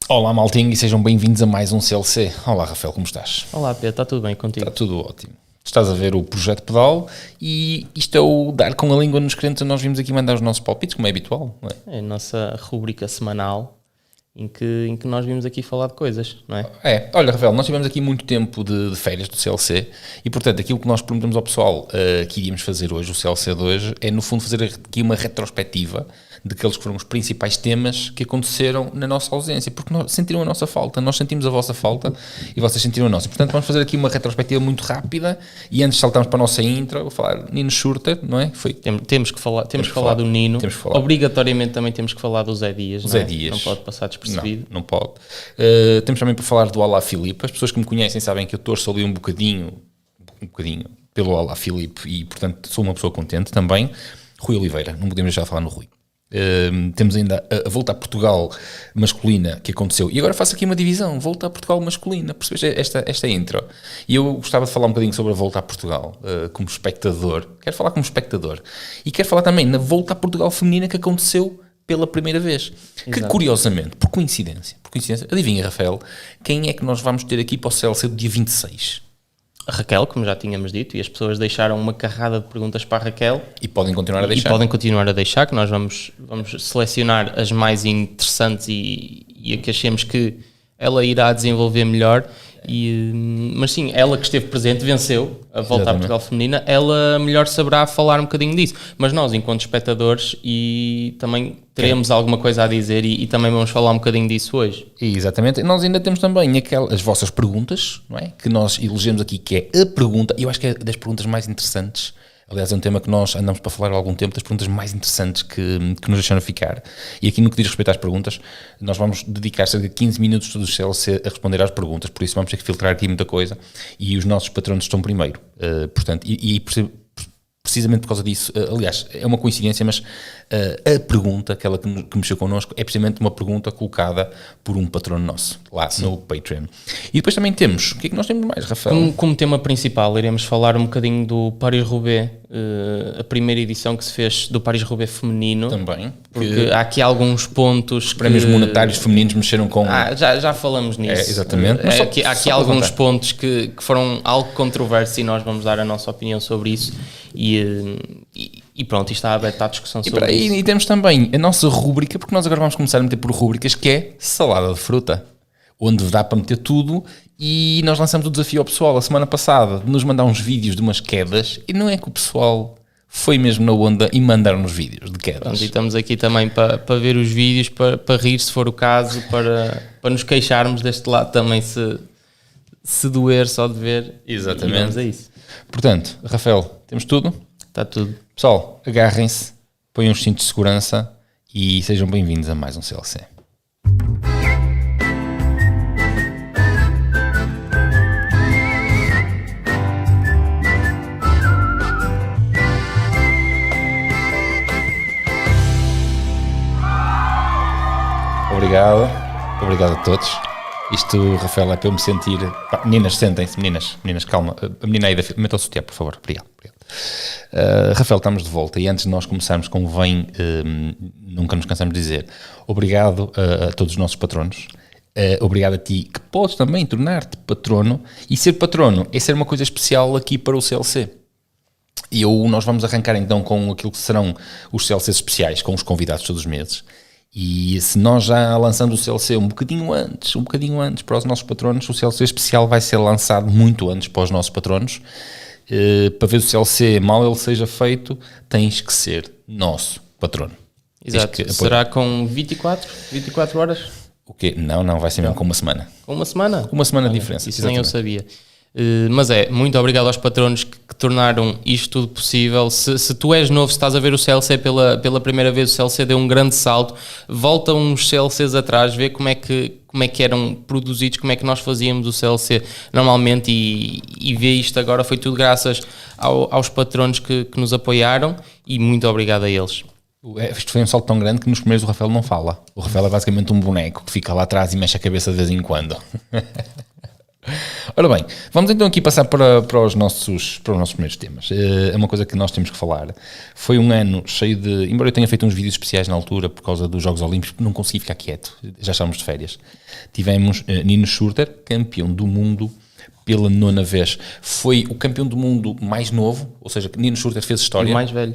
Olá, maltinho, e sejam bem-vindos a mais um CLC. Olá, Rafael, como estás? Olá, Pedro, está tudo bem contigo? Está tudo ótimo. Estás a ver o Projeto Pedal e isto é o dar com a língua nos crentes. Nós vimos aqui mandar os nossos palpites, como é habitual, não é? É a nossa rúbrica semanal em que nós vimos aqui falar de coisas, não é? Olha, Rafael, nós tivemos aqui muito tempo de férias do CLC e, portanto, aquilo que nós prometemos ao pessoal que iríamos fazer hoje, o CLC de hoje, é, no fundo, fazer aqui uma retrospectiva daqueles que foram os principais temas que aconteceram na nossa ausência, porque nós sentiram a nossa falta, nós sentimos a vossa falta e vocês sentiram a nossa. Portanto, vamos fazer aqui uma retrospectiva muito rápida e antes saltamos para a nossa intro, vou falar Nino Schurter, não é? Temos que falar do Nino, obrigatoriamente também temos que falar do Zé Dias, Zé Dias. Não pode passar despercebido. Não pode. Temos também para falar do Alá Filipe. As pessoas que me conhecem sabem que eu torço ali um bocadinho pelo Alá Filipe e, portanto, sou uma pessoa contente também. Rui Oliveira, não podemos deixar de falar no Rui. Temos ainda a Volta a Portugal masculina que aconteceu e agora faço aqui uma divisão, Volta a Portugal masculina, percebes esta intro? E eu gostava de falar um bocadinho sobre a Volta a Portugal como espectador, quero falar como espectador e quero falar também na Volta a Portugal feminina que aconteceu pela primeira vez. Exato. Que curiosamente, por coincidência, adivinha, Rafael, quem é que nós vamos ter aqui para o CLC do dia 26? A Raquel, como já tínhamos dito, e as pessoas deixaram uma carrada de perguntas para a Raquel. E podem continuar a deixar. Que nós vamos selecionar as mais interessantes e a que achemos que ela irá desenvolver melhor. Mas sim, ela que esteve presente, venceu a Volta a Portugal feminina, ela melhor saberá falar um bocadinho disso. Mas nós, enquanto espectadores, e também teremos alguma coisa a dizer e também vamos falar um bocadinho disso hoje. Exatamente. Nós ainda temos também as vossas perguntas, não é? Que nós elegemos aqui, que é a pergunta, e eu acho que é das perguntas mais interessantes. Aliás, é um tema que nós andamos para falar há algum tempo, das perguntas mais interessantes que nos deixaram ficar. E aqui no que diz respeito às perguntas, nós vamos dedicar cerca de 15 minutos do CLC a responder às perguntas, por isso vamos ter que filtrar aqui muita coisa e os nossos patronos estão primeiro. Portanto, precisamente por causa disso, aliás, é uma coincidência, mas a pergunta, aquela que mexeu connosco, é precisamente uma pergunta colocada por um patrono nosso, lá no Patreon. E depois também temos, o que é que nós temos mais, Rafael? Como tema principal, iremos falar um bocadinho do Paris-Roubaix, a primeira edição que se fez do Paris-Roubaix feminino. Também. Porque há aqui alguns pontos. Os prémios monetários femininos mexeram com... Já falamos nisso. Exatamente. Mas há aqui alguns pontos que foram algo controversos e nós vamos dar a nossa opinião sobre isso. E pronto, isto está aberto à discussão sobre isso. E temos também a nossa rúbrica, porque nós agora vamos começar a meter por rúbricas, que é salada de fruta, onde dá para meter tudo. E nós lançamos o desafio ao pessoal a semana passada de nos mandar uns vídeos de umas quedas, e não é que o pessoal foi mesmo na onda e mandaram-nos vídeos de quedas. Pronto, e estamos aqui também para ver os vídeos, para rir se for o caso, para nos queixarmos deste lado também se doer só de ver. Exatamente. E vamos a isso. Portanto, Rafael, temos tudo? Está tudo. Pessoal, agarrem-se, ponham os cintos de segurança e sejam bem-vindos a mais um CLC. Obrigado a todos. Isto, Rafael, é para eu me sentir... Meninas, sentem-se, meninas, calma. A menina aí da fila, meta o sutiã, por favor. Obrigado. Rafael, estamos de volta e antes de nós começarmos, convém, nunca nos cansamos de dizer, obrigado a todos os nossos patronos. Obrigado a ti, que podes também tornar-te patrono, e ser patrono é ser uma coisa especial aqui para o CLC. E nós vamos arrancar então com aquilo que serão os CLCs especiais, com os convidados todos os meses. E se nós já lançamos o CLC um bocadinho antes para os nossos patronos, o CLC especial vai ser lançado muito antes para os nossos patronos. Para ver o CLC, mal ele seja feito, tens que ser nosso patrono. Exato. Será com 24 horas? O quê? Não, vai ser mesmo com uma semana. Com uma semana? Com uma semana de diferença. Isso nem eu sabia. Mas muito obrigado aos patronos que tornaram isto tudo possível. Se tu és novo, se estás a ver o CLC pela primeira vez, o CLC deu um grande salto. Volta uns CLCs atrás, vê como é que eram produzidos, como é que nós fazíamos o CLC normalmente e vê isto agora. Foi tudo graças aos patronos que nos apoiaram e muito obrigado a eles. Isto foi um salto tão grande que nos primeiros o Rafael não fala. O Rafael é basicamente um boneco que fica lá atrás e mexe a cabeça de vez em quando. Ora bem, vamos então aqui passar para os nossos primeiros temas. É uma coisa que nós temos que falar. Foi um ano cheio de... Embora eu tenha feito uns vídeos especiais na altura por causa dos Jogos Olímpicos, não consegui ficar quieto. Já estávamos de férias. Tivemos Nino Schurter, campeão do mundo pela 9ª vez. Foi o campeão do mundo mais novo, ou seja, Nino Schurter fez história. E o mais velho.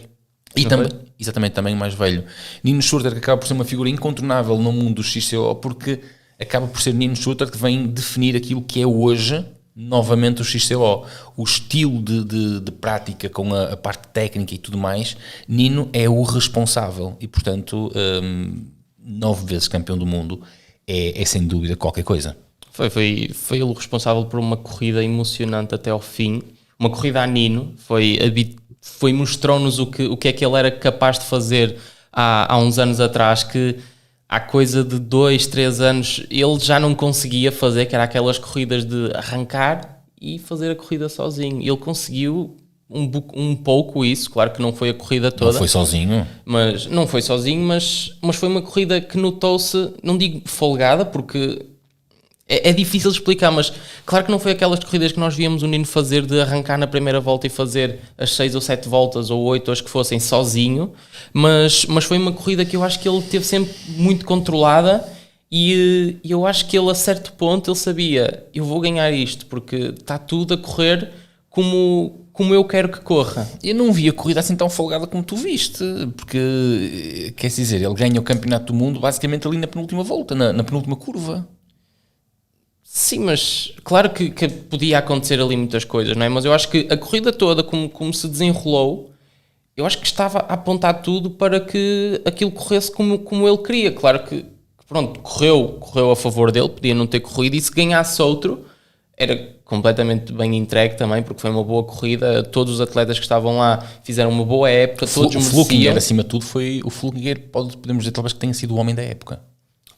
E também, exatamente, também o mais velho. Nino Schurter, que acaba por ser uma figura incontornável no mundo do XCO, porque acaba por ser Nino Schurter que vem definir aquilo que é hoje, novamente, o XCO. O estilo de prática com a parte técnica e tudo mais, Nino é o responsável. E, portanto, 9 vezes campeão do mundo é sem dúvida qualquer coisa. Foi ele o responsável por uma corrida emocionante até ao fim. Uma corrida a Nino. Mostrou-nos o que é que ele era capaz de fazer há uns anos atrás, que há coisa de 2, 3 anos ele já não conseguia fazer, que era aquelas corridas de arrancar e fazer a corrida sozinho. Ele conseguiu um pouco isso, claro que não foi a corrida toda. Não foi sozinho? Não foi sozinho, mas foi uma corrida que notou-se, não digo folgada, porque... É difícil de explicar, mas claro que não foi aquelas corridas que nós víamos o Nino fazer de arrancar na primeira volta e fazer as 6 ou 7 voltas ou 8, as que fossem, sozinho, mas foi uma corrida que eu acho que ele teve sempre muito controlada e eu acho que ele a certo ponto ele sabia, eu vou ganhar isto porque está tudo a correr como eu quero que corra. Eu não vi a corrida assim tão folgada como tu viste, porque, quer dizer, ele ganha o campeonato do mundo basicamente ali na penúltima volta, na penúltima curva. Sim, mas claro que podia acontecer ali muitas coisas, não é? Mas eu acho que a corrida toda, como se desenrolou, eu acho que estava a apontar tudo para que aquilo corresse como ele queria. Claro que pronto, correu a favor dele, podia não ter corrido, e se ganhasse outro, era completamente bem entregue também, porque foi uma boa corrida, todos os atletas que estavam lá fizeram uma boa época, todos mereciam. O Flukinger, acima de tudo, o Flukinger, podemos dizer talvez que tenha sido o homem da época.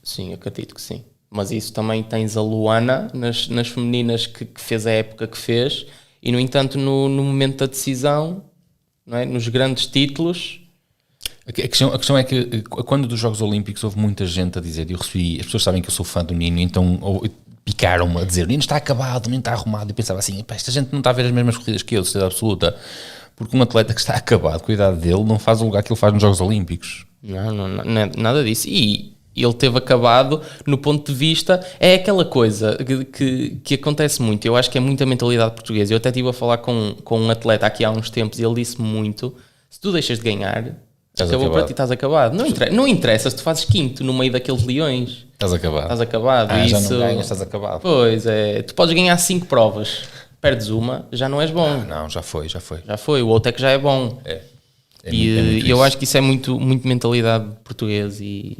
Sim, acredito que sim. Mas isso também tens a Luana nas femininas que fez a época que fez, e no entanto no momento da decisão, não é? Nos grandes títulos. A questão é que quando dos Jogos Olímpicos houve muita gente a dizer, as pessoas sabem que eu sou fã do Nino, então picaram-me a dizer, o Nino está acabado, o Nino está arrumado, e eu pensava assim, esta gente não está a ver as mesmas corridas que eu, de certeza absoluta, porque um atleta que está acabado com a idade dele não faz o lugar que ele faz nos Jogos Olímpicos. Não é nada disso. E ele teve acabado no ponto de vista, é aquela coisa que acontece muito, eu acho que é muita mentalidade portuguesa. Eu até estive a falar com um atleta aqui há uns tempos e ele disse-me muito, se tu deixas de ganhar, acabou para ti, estás acabado. Não interessa se tu fazes quinto no meio daqueles leões. Estás acabado. Isso, já não ganhas, estás acabado. Pois é, tu podes ganhar 5 provas, perdes uma, já não és bom. Não, já foi. O outro é que já é bom. E eu acho que isso é muito mentalidade portuguesa e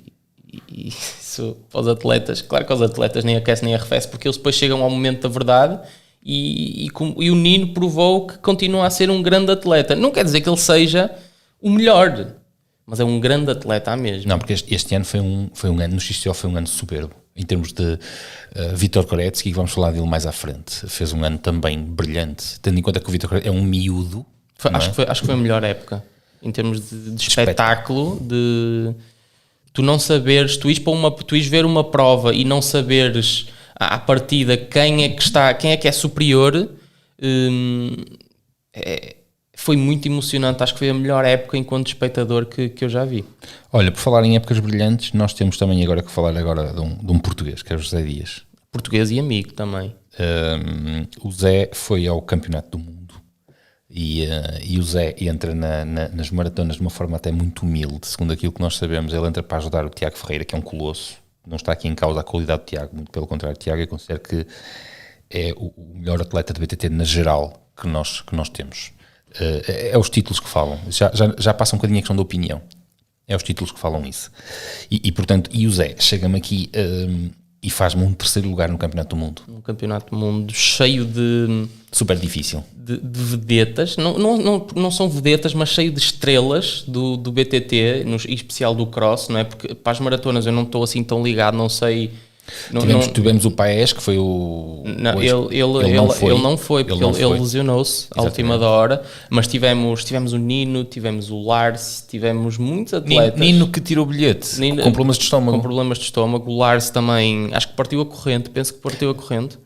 isso para os atletas, claro que os atletas nem aquecem nem arrefecem, porque eles depois chegam ao momento da verdade e o Nino provou que continua a ser um grande atleta. Não quer dizer que ele seja o melhor, mas é um grande atleta mesmo. Não, porque este ano foi um ano, no XCO foi um ano soberbo, em termos de Vítor Koretsky, que vamos falar dele mais à frente, fez um ano também brilhante, tendo em conta que o Vítor Koretsky é um miúdo. Acho que foi a melhor época, em termos de espetáculo, de... Tu não saberes, tu ires ver uma prova e não saberes à partida quem é que é superior, foi muito emocionante. Acho que foi a melhor época enquanto espectador que eu já vi. Olha, por falar em épocas brilhantes, nós temos também agora que falar de um português, que é o José Dias. Português e amigo também. O Zé foi ao Campeonato do Mundo. E o Zé entra nas maratonas de uma forma até muito humilde, segundo aquilo que nós sabemos. Ele entra para ajudar o Tiago Ferreira, que é um colosso. Não está aqui em causa a qualidade do Tiago, muito pelo contrário. Tiago, eu considero que é o melhor atleta de BTT na geral que nós temos. É os títulos que falam, já passa um bocadinho a questão da opinião. É os títulos que falam isso. E portanto, o Zé chega-me aqui e faz-me um 3º lugar no Campeonato do Mundo. Um Campeonato do Mundo cheio de... Super difícil. De vedetas, não são vedetas, mas cheio de estrelas do BTT, em especial do cross, não é? Porque para as maratonas eu não estou assim tão ligado, não sei... Tivemos o Paes, que foi o... Não, ele não foi, porque ele lesionou-se à última da hora, mas tivemos o Nino, tivemos o Lars, tivemos muitos atletas. Nino que tirou o bilhete, com problemas de estômago. O Lars também, acho que partiu a corrente, penso que partiu a corrente.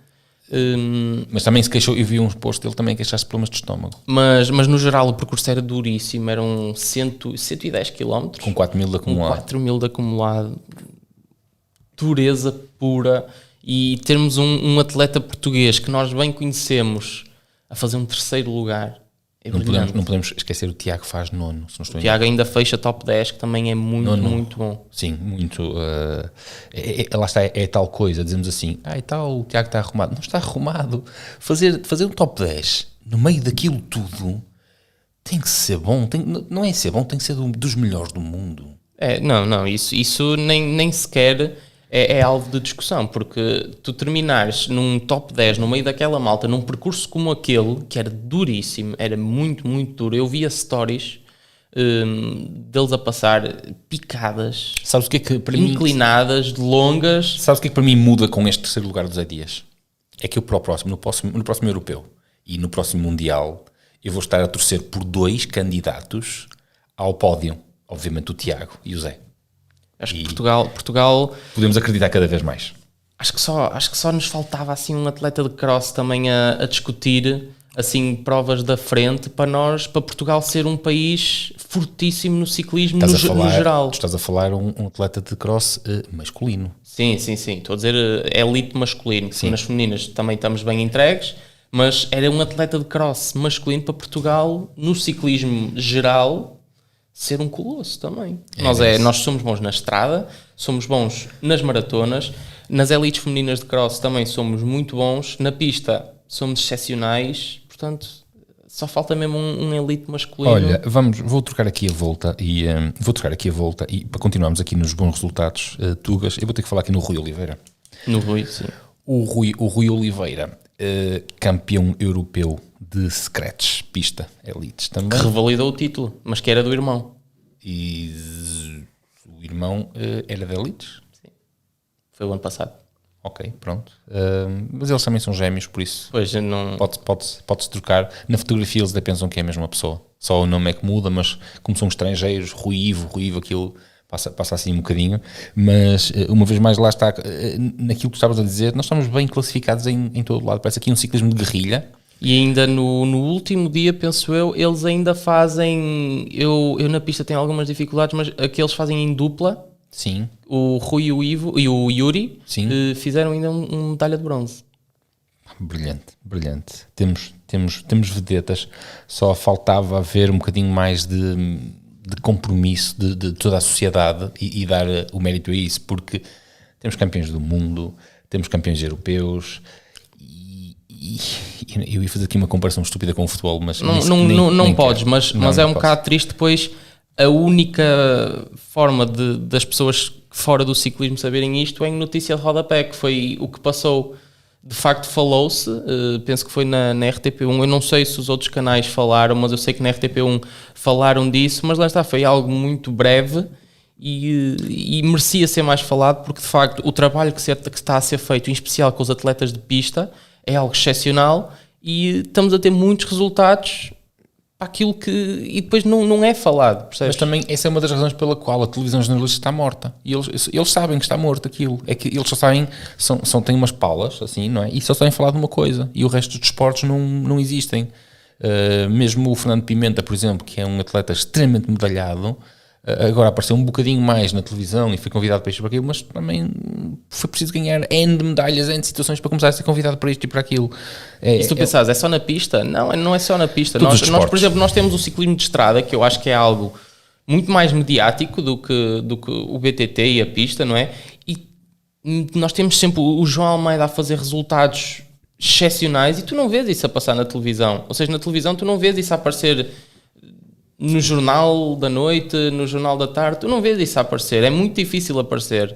Mas também se queixou, eu vi um post dele também queixar-se de problemas de estômago. Mas no geral o percurso era duríssimo, eram 110 km. Com 4 mil de acumulado. Com 4 mil de acumulado. Dureza pura. E termos um atleta português que nós bem conhecemos a fazer um terceiro lugar. É não podemos esquecer o Tiago faz nono. Se não estou o Tiago ainda fecha top 10, que também é muito bom. Sim, muito. Lá está, é tal coisa, dizemos assim, e tal, o Tiago está arrumado. Não está arrumado. Fazer um top 10 no meio daquilo tudo tem que ser bom. Não é ser bom, tem que ser dos melhores do mundo. Não, isso nem sequer é alvo de discussão, porque tu terminares num top 10 no meio daquela malta, num percurso como aquele, que era duríssimo, era muito, muito duro. Eu via stories deles a passar picadas, Sabes o que é que para inclinadas, longas. Sabes o que é que para mim muda com este terceiro lugar do Zé Dias? É que eu para o próximo, no próximo europeu e no próximo mundial, eu vou estar a torcer por 2 candidatos ao pódio. Obviamente o Tiago e o Zé. Acho que Portugal podemos acreditar cada vez mais. Acho que só nos faltava assim um atleta de cross também a discutir assim provas da frente para Portugal ser um país fortíssimo no ciclismo no geral. Tu estás a falar um atleta de cross masculino. Sim. Estou a dizer elite masculino. Nas femininas também estamos bem entregues, mas era um atleta de cross masculino para Portugal no ciclismo geral ser um colosso também. Nós somos bons na estrada, somos bons nas maratonas, nas elites femininas de cross também somos muito bons, na pista somos excepcionais, portanto só falta mesmo um elite masculino. Olha, vou trocar aqui a volta e para continuarmos aqui nos bons resultados, Tugas, eu vou ter que falar aqui no Rui Oliveira. No Rui, sim. O Rui Oliveira, campeão europeu de scratch, pista, elites também. Que revalidou o título, mas que era do irmão. E o irmão era de elites? Sim. Foi o ano passado. Ok, pronto. Mas eles também são gêmeos, por isso pois não... pode-se trocar. Na fotografia eles até pensam que é a mesma pessoa. Só o nome é que muda, mas como são estrangeiros, Rui Ivo, aquilo passa assim um bocadinho. Mas uma vez mais lá está, naquilo que tu estavas a dizer, nós estamos bem classificados em todo lado. Parece aqui um ciclismo de guerrilha. E ainda no último dia, penso eu, eles ainda fazem... Eu na pista tenho algumas dificuldades, mas aqueles fazem em dupla. Sim. O Rui e o Ivo e o Yuri. Sim. Fizeram ainda uma medalha de bronze. Brilhante. Temos vedetas. Só faltava haver um bocadinho mais de compromisso de toda a sociedade e dar o mérito a isso, porque temos campeões do mundo, temos campeões europeus... Eu ia fazer aqui uma comparação estúpida com o futebol, mas não podes, mas é um bocado triste. Depois a única forma das pessoas fora do ciclismo saberem isto é em notícia de rodapé, que foi o que passou. De facto falou-se, penso que foi na RTP1, eu não sei se os outros canais falaram, mas eu sei que na RTP1 falaram disso, mas lá está, foi algo muito breve e merecia ser mais falado, porque de facto o trabalho que está a ser feito, em especial com os atletas de pista, é algo excepcional e estamos a ter muitos resultados para aquilo que... E depois não é falado, percebes? Mas também essa é uma das razões pela qual a televisão jornalista está morta. E eles sabem que está morto aquilo. É que eles só sabem... têm umas palas, assim, não é? E só sabem falar de uma coisa. E o resto dos desportos não existem. Mesmo o Fernando Pimenta, por exemplo, que é um atleta extremamente medalhado... Agora apareceu um bocadinho mais na televisão e foi convidado para isto e para aquilo, mas também foi preciso ganhar N de medalhas, N de situações para começar a ser convidado para isto e para aquilo. E se tu pensares, é só na pista? Não é só na pista. Nós, por exemplo, nós temos o ciclismo de estrada, que eu acho que é algo muito mais mediático do que o BTT e a pista, não é? E nós temos sempre o João Almeida a fazer resultados excepcionais e tu não vês isso a passar na televisão. Ou seja, na televisão tu não vês isso a aparecer... No jornal da noite, no jornal da tarde, tu não vês isso a aparecer, é muito difícil aparecer.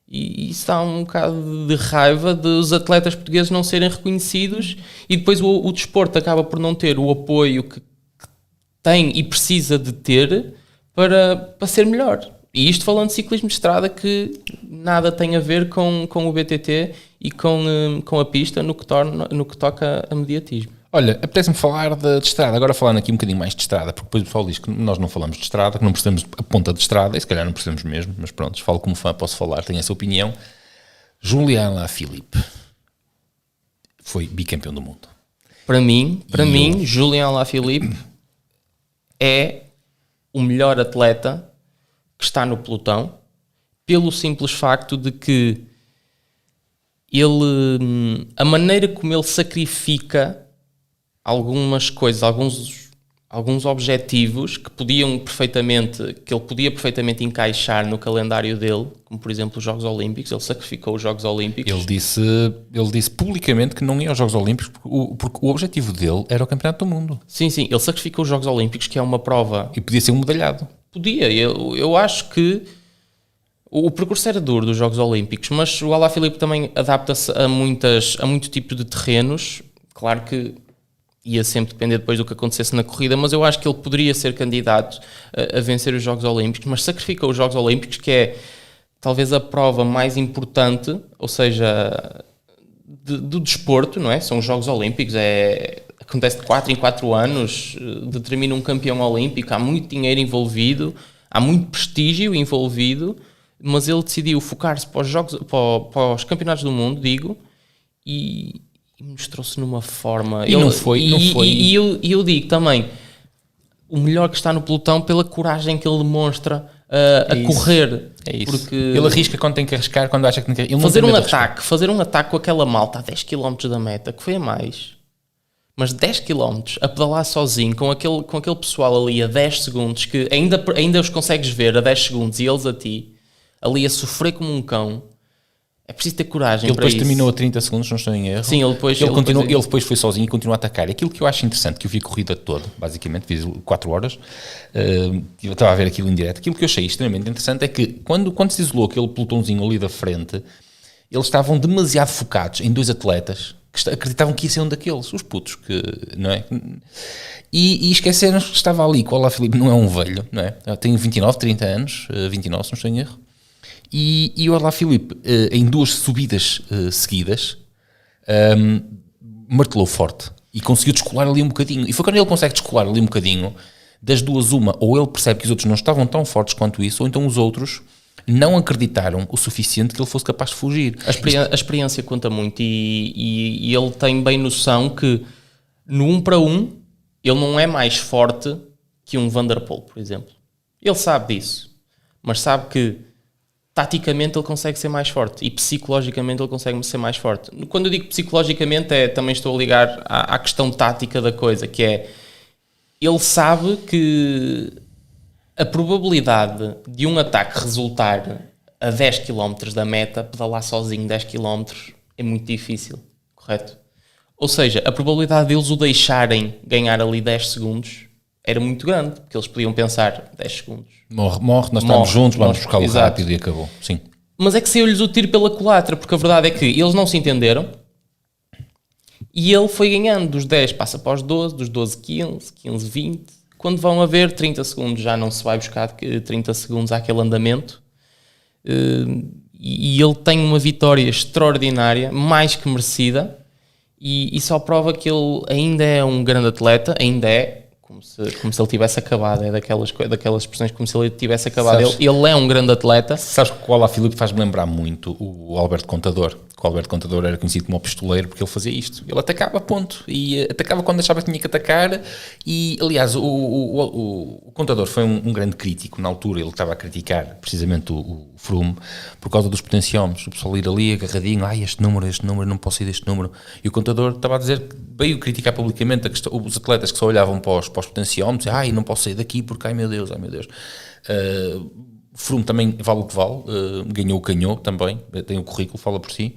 E isso dá um bocado de raiva de os atletas portugueses não serem reconhecidos e depois o desporto acaba por não ter o apoio que tem e precisa de ter para ser melhor. E isto falando de ciclismo de estrada, que nada tem a ver com o BTT e com a pista no que toca a mediatismo. Olha, apetece-me falar de estrada, agora falando aqui um bocadinho mais de estrada, porque depois o pessoal diz que nós não falamos de estrada, que não percebemos a ponta de estrada, e se calhar não percebemos mesmo, mas pronto, falo como fã, posso falar, tenho essa opinião. Julián Alaphilippe foi bicampeão do mundo. Para mim, Julian Alaphilippe é o melhor atleta que está no pelotão, pelo simples facto de que a maneira como ele sacrifica algumas coisas, alguns objetivos que ele podia perfeitamente encaixar no calendário dele, como por exemplo os Jogos Olímpicos. Ele sacrificou os Jogos Olímpicos. Ele disse publicamente que não ia aos Jogos Olímpicos porque o objetivo dele era o Campeonato do Mundo. Sim, ele sacrificou os Jogos Olímpicos, que é uma prova... E podia ser um medalhado. Podia, eu acho que o percurso era duro dos Jogos Olímpicos, mas o Alaphilippe também adapta-se a muito tipo de terrenos. Claro que ia sempre depender depois do que acontecesse na corrida, mas eu acho que ele poderia ser candidato a vencer os Jogos Olímpicos, mas sacrifica os Jogos Olímpicos, que é talvez a prova mais importante, ou seja, do desporto, não é? São os Jogos Olímpicos, acontece de 4 em 4 anos, determina um campeão olímpico, há muito dinheiro envolvido, há muito prestígio envolvido, mas ele decidiu focar-se para os campeonatos do mundo, e mostrou-se numa forma... Não foi. E eu digo também, o melhor que está no pelotão pela coragem que ele demonstra a correr. É isso. Porque ele arrisca quando tem que arriscar, quando acha que tem que arriscar. Fazer um ataque com aquela malta a 10 km da meta, que foi a mais, mas 10 km a pedalar sozinho, com aquele pessoal ali a 10 segundos, que ainda os consegues ver a 10 segundos e eles a ti, ali a sofrer como um cão. É preciso ter coragem para isso. Ele depois terminou a 30 segundos, não estou em erro. Sim, ele depois foi sozinho e continuou a atacar. Aquilo que eu acho interessante, que eu vi a corrida toda, basicamente, fiz 4 horas, eu estava a ver aquilo em direto, aquilo que eu achei extremamente interessante é que quando se isolou aquele pelotãozinho ali da frente, eles estavam demasiado focados em 2 atletas que acreditavam que ia ser um daqueles, os putos, que, não é? E esqueceram que estava ali, que o Alaphilippe não é um velho, não é? Tem 29, 30 anos, 29, se não estou em erro. E o Alaphilippe, em 2 subidas seguidas, martelou forte e conseguiu descolar ali um bocadinho. E foi quando ele consegue descolar ali um bocadinho, das duas uma, ou ele percebe que os outros não estavam tão fortes quanto isso, ou então os outros não acreditaram o suficiente que ele fosse capaz de fugir. A experiência conta muito e ele tem bem noção que no 1 para 1 ele não é mais forte que um Van der Poel, por exemplo. Ele sabe disso, mas sabe que taticamente ele consegue ser mais forte e psicologicamente ele consegue ser mais forte. Quando eu digo psicologicamente, também estou a ligar à questão tática da coisa, que é, ele sabe que a probabilidade de um ataque resultar a 10 km da meta, pedalar sozinho 10 km, é muito difícil, correto? Ou seja, a probabilidade deles o deixarem ganhar ali 10 segundos era muito grande, porque eles podiam pensar 10 segundos. Morre, nós estamos juntos, vamos buscá-lo rápido e acabou. Sim. Mas é que saiu-lhes o tiro pela culatra, porque a verdade é que eles não se entenderam e ele foi ganhando dos 10, passa para os 12, dos 12 15, 15 20. Quando vão a ver 30 segundos, já não se vai buscar 30 segundos àquele andamento. E ele tem uma vitória extraordinária, mais que merecida, e só prova que ele ainda é um grande atleta, ainda é, como se ele tivesse acabado, é daquelas expressões como se ele tivesse acabado. Ele é um grande atleta. Sabes que o Alaphilippe faz-me lembrar muito o Alberto Contador. O Alberto Contador era conhecido como o pistoleiro porque ele fazia isto. Ele atacava, ponto. E atacava quando achava que tinha que atacar. E, aliás, o Contador foi um grande crítico. Na altura ele estava a criticar precisamente o Froome por causa dos potenciómetros. O pessoal ir ali agarradinho, este número, não posso ir deste número. E o Contador estava a dizer que veio criticar publicamente os atletas que só olhavam para os potenciómetros. Não posso sair daqui porque, ai meu Deus. Froome também vale o que vale, ganhou o canhou também, tem o currículo, fala por si,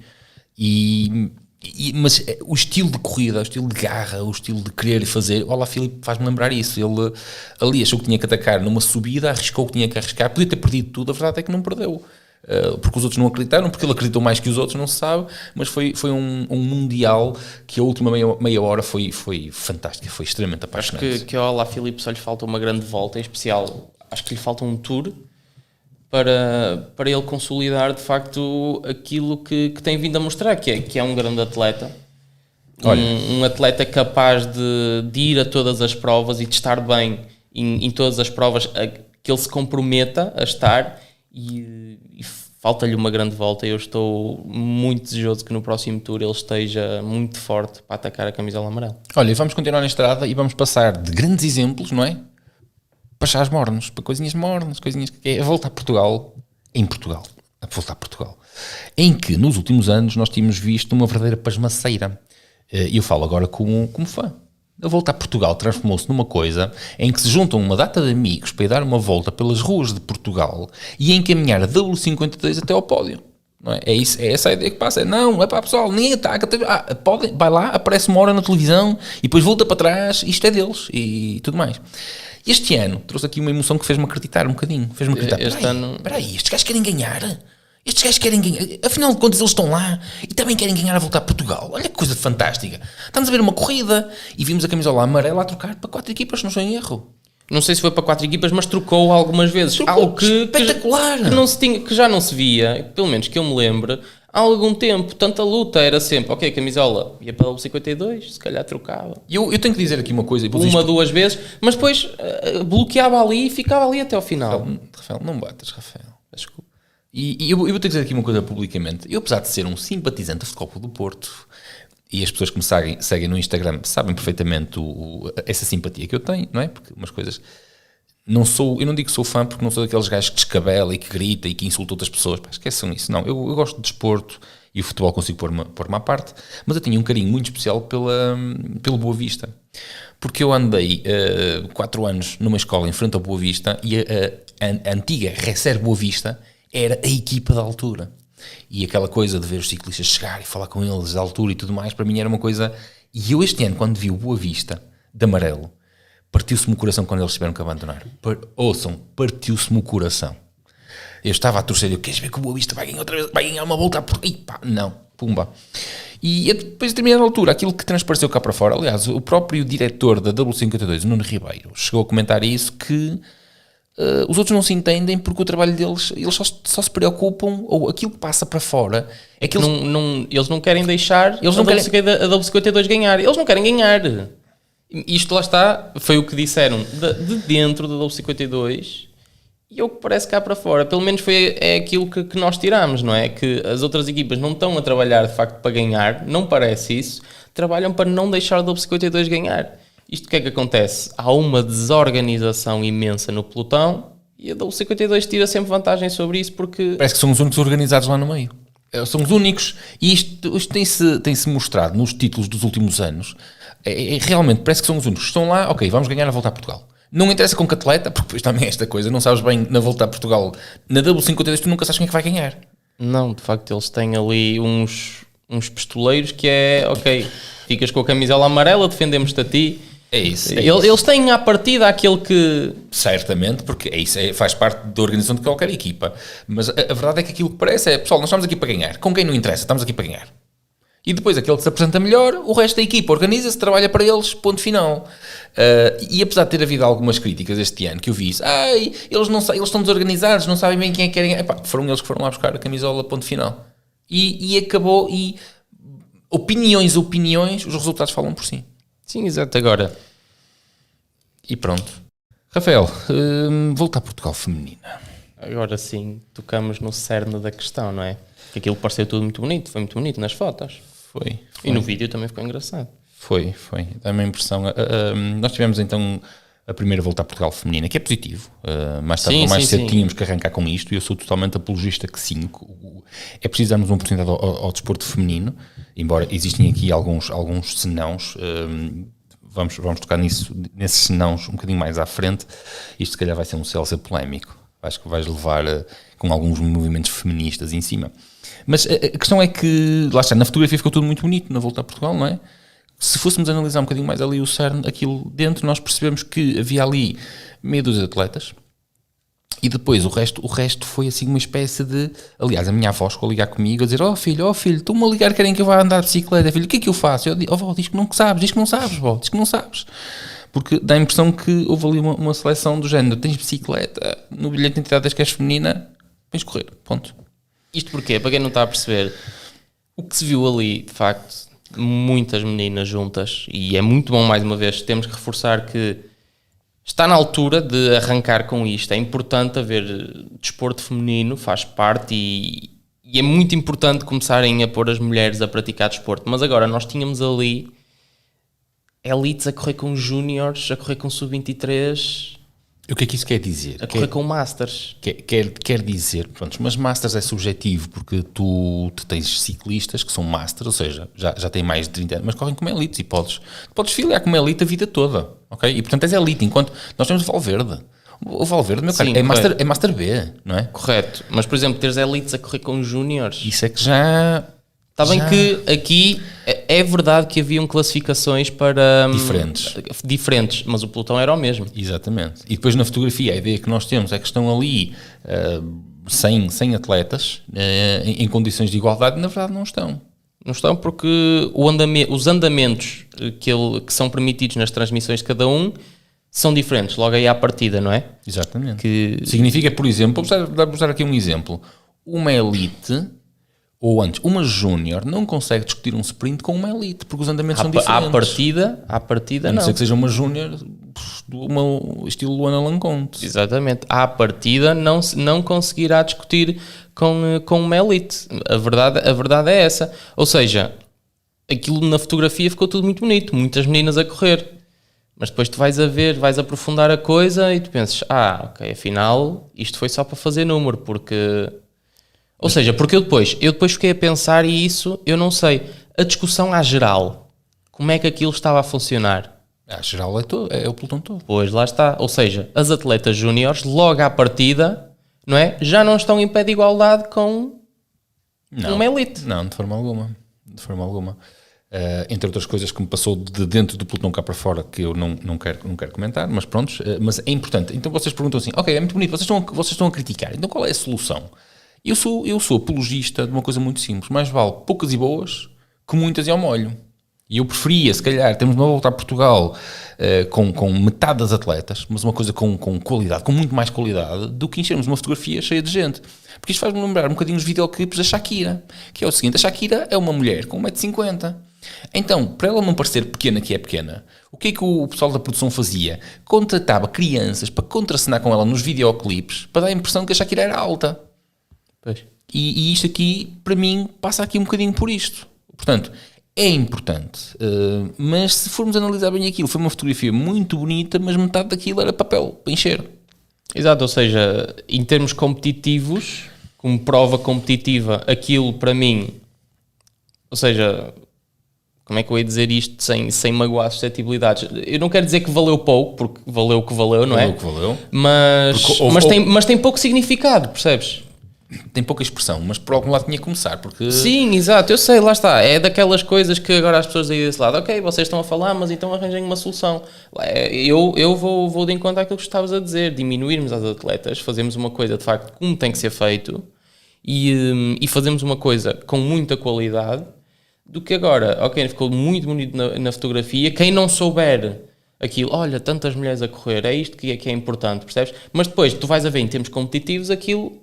mas o estilo de corrida, o estilo de garra, o estilo de querer fazer, o Alaphilippe faz-me lembrar isso. Ele ali achou que tinha que atacar numa subida, arriscou que tinha que arriscar, podia ter perdido tudo, a verdade é que não perdeu, porque os outros não acreditaram, porque ele acreditou mais que os outros, não se sabe, mas foi um mundial que a última meia hora foi fantástica, foi extremamente apaixonante. Acho que ao Alaphilippe só lhe falta uma grande volta, em especial, acho que lhe falta um tour, para ele consolidar de facto aquilo que tem vindo a mostrar, que é um grande atleta. Um atleta capaz de ir a todas as provas e de estar bem em todas as provas que ele se comprometa a estar e falta-lhe uma grande volta e eu estou muito desejoso que no próximo tour ele esteja muito forte para atacar a camisola amarela. Olha, e vamos continuar na estrada e vamos passar de grandes exemplos, não é? Para chás mornos, para coisinhas mornas, coisinhas que é a volta a Portugal, em Portugal, a volta a Portugal, em que nos últimos anos nós tínhamos visto uma verdadeira pasmaceira. E eu falo agora como fã. A volta a Portugal transformou-se numa coisa em que se juntam uma data de amigos para ir dar uma volta pelas ruas de Portugal e encaminhar a W52 até ao pódio. Não é? É essa a ideia que passa. Não, é para pessoal, ninguém ataca. Vai lá, aparece uma hora na televisão e depois volta para trás. Isto é deles e tudo mais. Este ano trouxe aqui uma emoção que fez-me acreditar um bocadinho. Fez-me acreditar. Espera aí, estes gajos querem ganhar. Estes gajos querem ganhar. Afinal de contas, eles estão lá e também querem ganhar a voltar a Portugal. Olha que coisa fantástica. Estamos a ver uma corrida e vimos a camisola amarela a trocar para 4 equipas, se não estou em erro. Não sei se foi para 4 equipas, mas trocou algumas vezes. Algo espetacular. Que já não se via, pelo menos que eu me lembre, há algum tempo. Tanta luta era sempre, ok, camisola ia para o 52, se calhar trocava. Eu tenho que dizer aqui uma coisa. Duas vezes, mas depois bloqueava ali e ficava ali até ao final. Rafael, não batas, Rafael. Desculpa. E eu vou ter que dizer aqui uma coisa publicamente. Eu, apesar de ser um simpatizante do Futebol Clube do Porto, e as pessoas que me seguem no Instagram sabem perfeitamente essa simpatia que eu tenho, não é? Porque umas coisas... eu não digo que sou fã porque não sou daqueles gajos que descabela e que grita e que insulta outras pessoas. Pá, esqueçam isso. Não, eu gosto de desporto e o futebol consigo pôr-me à parte, mas eu tinha um carinho muito especial pelo Boa Vista. Porque eu andei 4 anos numa escola em frente ao Boa Vista e a antiga Recer Boa Vista era a equipa da altura. E aquela coisa de ver os ciclistas chegar e falar com eles da altura e tudo mais, para mim era uma coisa... E eu este ano, quando vi o Boa Vista, de amarelo, partiu-se-me o coração quando eles tiveram que abandonar. Partiu-se-me o coração. Eu estava a torcer, queres ver que o Boa Vista vai ganhar outra vez, vai ganhar uma volta por... não, pumba. E depois, a determinada altura, aquilo que transpareceu cá para fora, aliás, o próprio diretor da W52, Nuno Ribeiro, chegou a comentar isso, que os outros não se entendem porque o trabalho deles, eles só se preocupam, ou aquilo que passa para fora é que eles não querem deixar a W52 ganhar, eles não querem ganhar. Isto lá está, foi o que disseram de dentro da W52 e o que parece cá para fora, pelo menos é aquilo que nós tiramos, não é? Que as outras equipas não estão a trabalhar de facto para ganhar, não parece isso, trabalham para não deixar a W52 ganhar. Isto o que é que acontece? Há uma desorganização imensa no pelotão e a W52 tira sempre vantagem sobre isso porque... Parece que são os únicos organizados lá no meio. São os únicos. E isto tem-se mostrado nos títulos dos últimos anos. Realmente, parece que são os únicos. Estão lá, ok, vamos ganhar a volta a Portugal. Não interessa com que atleta, porque depois também é esta coisa, não sabes bem na volta a Portugal. Na W52 tu nunca sabes quem é que vai ganhar. Não, de facto eles têm ali uns pistoleiros que é, ok, ficas com a camisola amarela, defendemos-te a ti. É isso. Eles têm à partida aquele que... Certamente, porque faz parte da organização de qualquer equipa. Mas a verdade é que aquilo que parece é, pessoal, nós estamos aqui para ganhar. Com quem não interessa, estamos aqui para ganhar. E depois aquele que se apresenta melhor, o resto da equipa organiza-se, trabalha para eles, ponto final. E apesar de ter havido algumas críticas este ano, que eu vi isso, eles estão desorganizados, não sabem bem quem é que querem... foram eles que foram lá buscar a camisola, ponto final. E acabou, e opiniões, os resultados falam por si. Sim, exato, agora. E pronto. Rafael, volta a Portugal feminina. Agora sim, tocamos no cerne da questão, não é? Que aquilo pareceu tudo muito bonito, foi muito bonito nas fotos. Foi. E no vídeo também ficou engraçado. Foi. Dá-me a impressão. Nós tivemos então a primeira volta a Portugal feminina, que é positivo. Mais tarde ou mais cedo tínhamos que arrancar com isto e eu sou totalmente apologista que sim. É preciso darmos uma oportunidade ao desporto feminino, embora existem aqui alguns senãos. Vamos tocar nesses senãos um bocadinho mais à frente. Isto se calhar vai ser um CLC polémico. Acho que vais levar com alguns movimentos feministas em cima. Mas a questão é que, lá está, na fotografia ficou tudo muito bonito na volta a Portugal, não é? Se fôssemos analisar um bocadinho mais ali o cerne, aquilo dentro, nós percebemos que havia ali meia dúzia de atletas e depois o resto foi assim uma espécie de... Aliás, a minha avó chegou a ligar comigo a dizer: oh filho, estão-me a ligar, querem que eu vá andar de bicicleta, filho, o que é que eu faço? Eu digo: vó, diz que não sabes. Porque dá a impressão que houve ali uma seleção do género: tens bicicleta, no bilhete de identidade das que és feminina, tens correr, ponto. Isto porquê? Para quem não está a perceber, o que se viu ali, de facto, muitas meninas juntas, e é muito bom, mais uma vez, temos que reforçar que está na altura de arrancar com isto. É importante haver desporto feminino, faz parte e é muito importante começarem a pôr as mulheres a praticar desporto. Mas agora nós tínhamos ali elites a correr com júniores, a correr com sub-23, O que é que isso quer dizer? a correr com masters. Quer dizer, pronto, mas Masters é subjetivo porque tu tens ciclistas que são Masters, ou seja, já têm mais de 30 anos, mas correm como elites e podes filiar como elite a vida toda, ok? E portanto és elite, enquanto nós temos o Valverde. O Valverde, meu caro, Sim, é master B, não é? Correto. Mas, por exemplo, teres elites a correr com júniores. Isso é que já... Está bem já- que aqui é verdade que haviam classificações para... diferentes, mas o pelotão era o mesmo. Exatamente. E depois na fotografia a ideia que nós temos é que estão ali 100 atletas em condições de igualdade, na verdade não estão. Não estão porque os andamentos que são permitidos nas transmissões de cada um são diferentes, logo aí à partida, não é? Exatamente. Que Significa, por exemplo, vou dar aqui um exemplo. Uma elite, ou antes, uma júnior não consegue discutir um sprint com uma elite, porque os andamentos são diferentes. à partida A não não. ser que seja uma júnior estilo Luana Lanconte. Exatamente. À partida não conseguirá discutir com uma elite. A verdade é essa. Ou seja, aquilo na fotografia ficou tudo muito bonito, muitas meninas a correr. Mas depois tu vais aprofundar a coisa e tu pensas, ok, afinal isto foi só para fazer número, porque... Ou seja, porque eu depois fiquei a pensar e isso eu não sei. A discussão à geral, como é que aquilo estava a funcionar? A geral é o pelotão todo. Pois, lá está. Ou seja, as atletas júniores, logo à partida, não é? Já não estão em pé de igualdade com uma elite. Não, de forma alguma. De forma alguma. Entre outras coisas que me passou de dentro do pelotão cá para fora, que eu não quero comentar, mas pronto, mas é importante. Então vocês perguntam assim, ok, é muito bonito, vocês estão a criticar, então qual é a solução? Eu sou apologista de uma coisa muito simples, mais vale poucas e boas que muitas e ao molho. E eu preferia, se calhar, termos uma volta a Portugal com metade das atletas, mas uma coisa com qualidade, com muito mais qualidade, do que enchermos uma fotografia cheia de gente. Porque isto faz-me lembrar um bocadinho os videoclipes da Shakira, que é o seguinte, a Shakira é uma mulher com 1,50 m. Então, para ela não parecer pequena, que é pequena, o que é que o pessoal da produção fazia? Contratava crianças para contracenar com ela nos videoclipes, para dar a impressão que a Shakira era alta. Pois. E isto aqui, para mim, passa aqui um bocadinho por isto. Portanto, é importante, mas se formos analisar bem aquilo, foi uma fotografia muito bonita, mas metade daquilo era papel para encher. Exato, ou seja, em termos competitivos, como prova competitiva, aquilo para mim, ou seja, como é que eu ia dizer isto sem magoar as suscetibilidades? Eu não quero dizer que valeu pouco, porque valeu o que valeu, não é? Valeu o que valeu. Mas tem pouco significado, percebes? Tem pouca expressão, mas por algum lado tinha que começar, porque... Sim, exato, eu sei, lá está. É daquelas coisas que agora as pessoas aí desse lado, ok, vocês estão a falar, mas então arranjem uma solução. Eu vou de encontro àquilo que estavas a dizer, diminuirmos as atletas, fazermos uma coisa de facto como tem que ser feito e fazermos uma coisa com muita qualidade, do que agora, ok, ficou muito bonito na fotografia, quem não souber aquilo, olha, tantas mulheres a correr, é isto que é importante, percebes? Mas depois tu vais a ver em termos competitivos aquilo...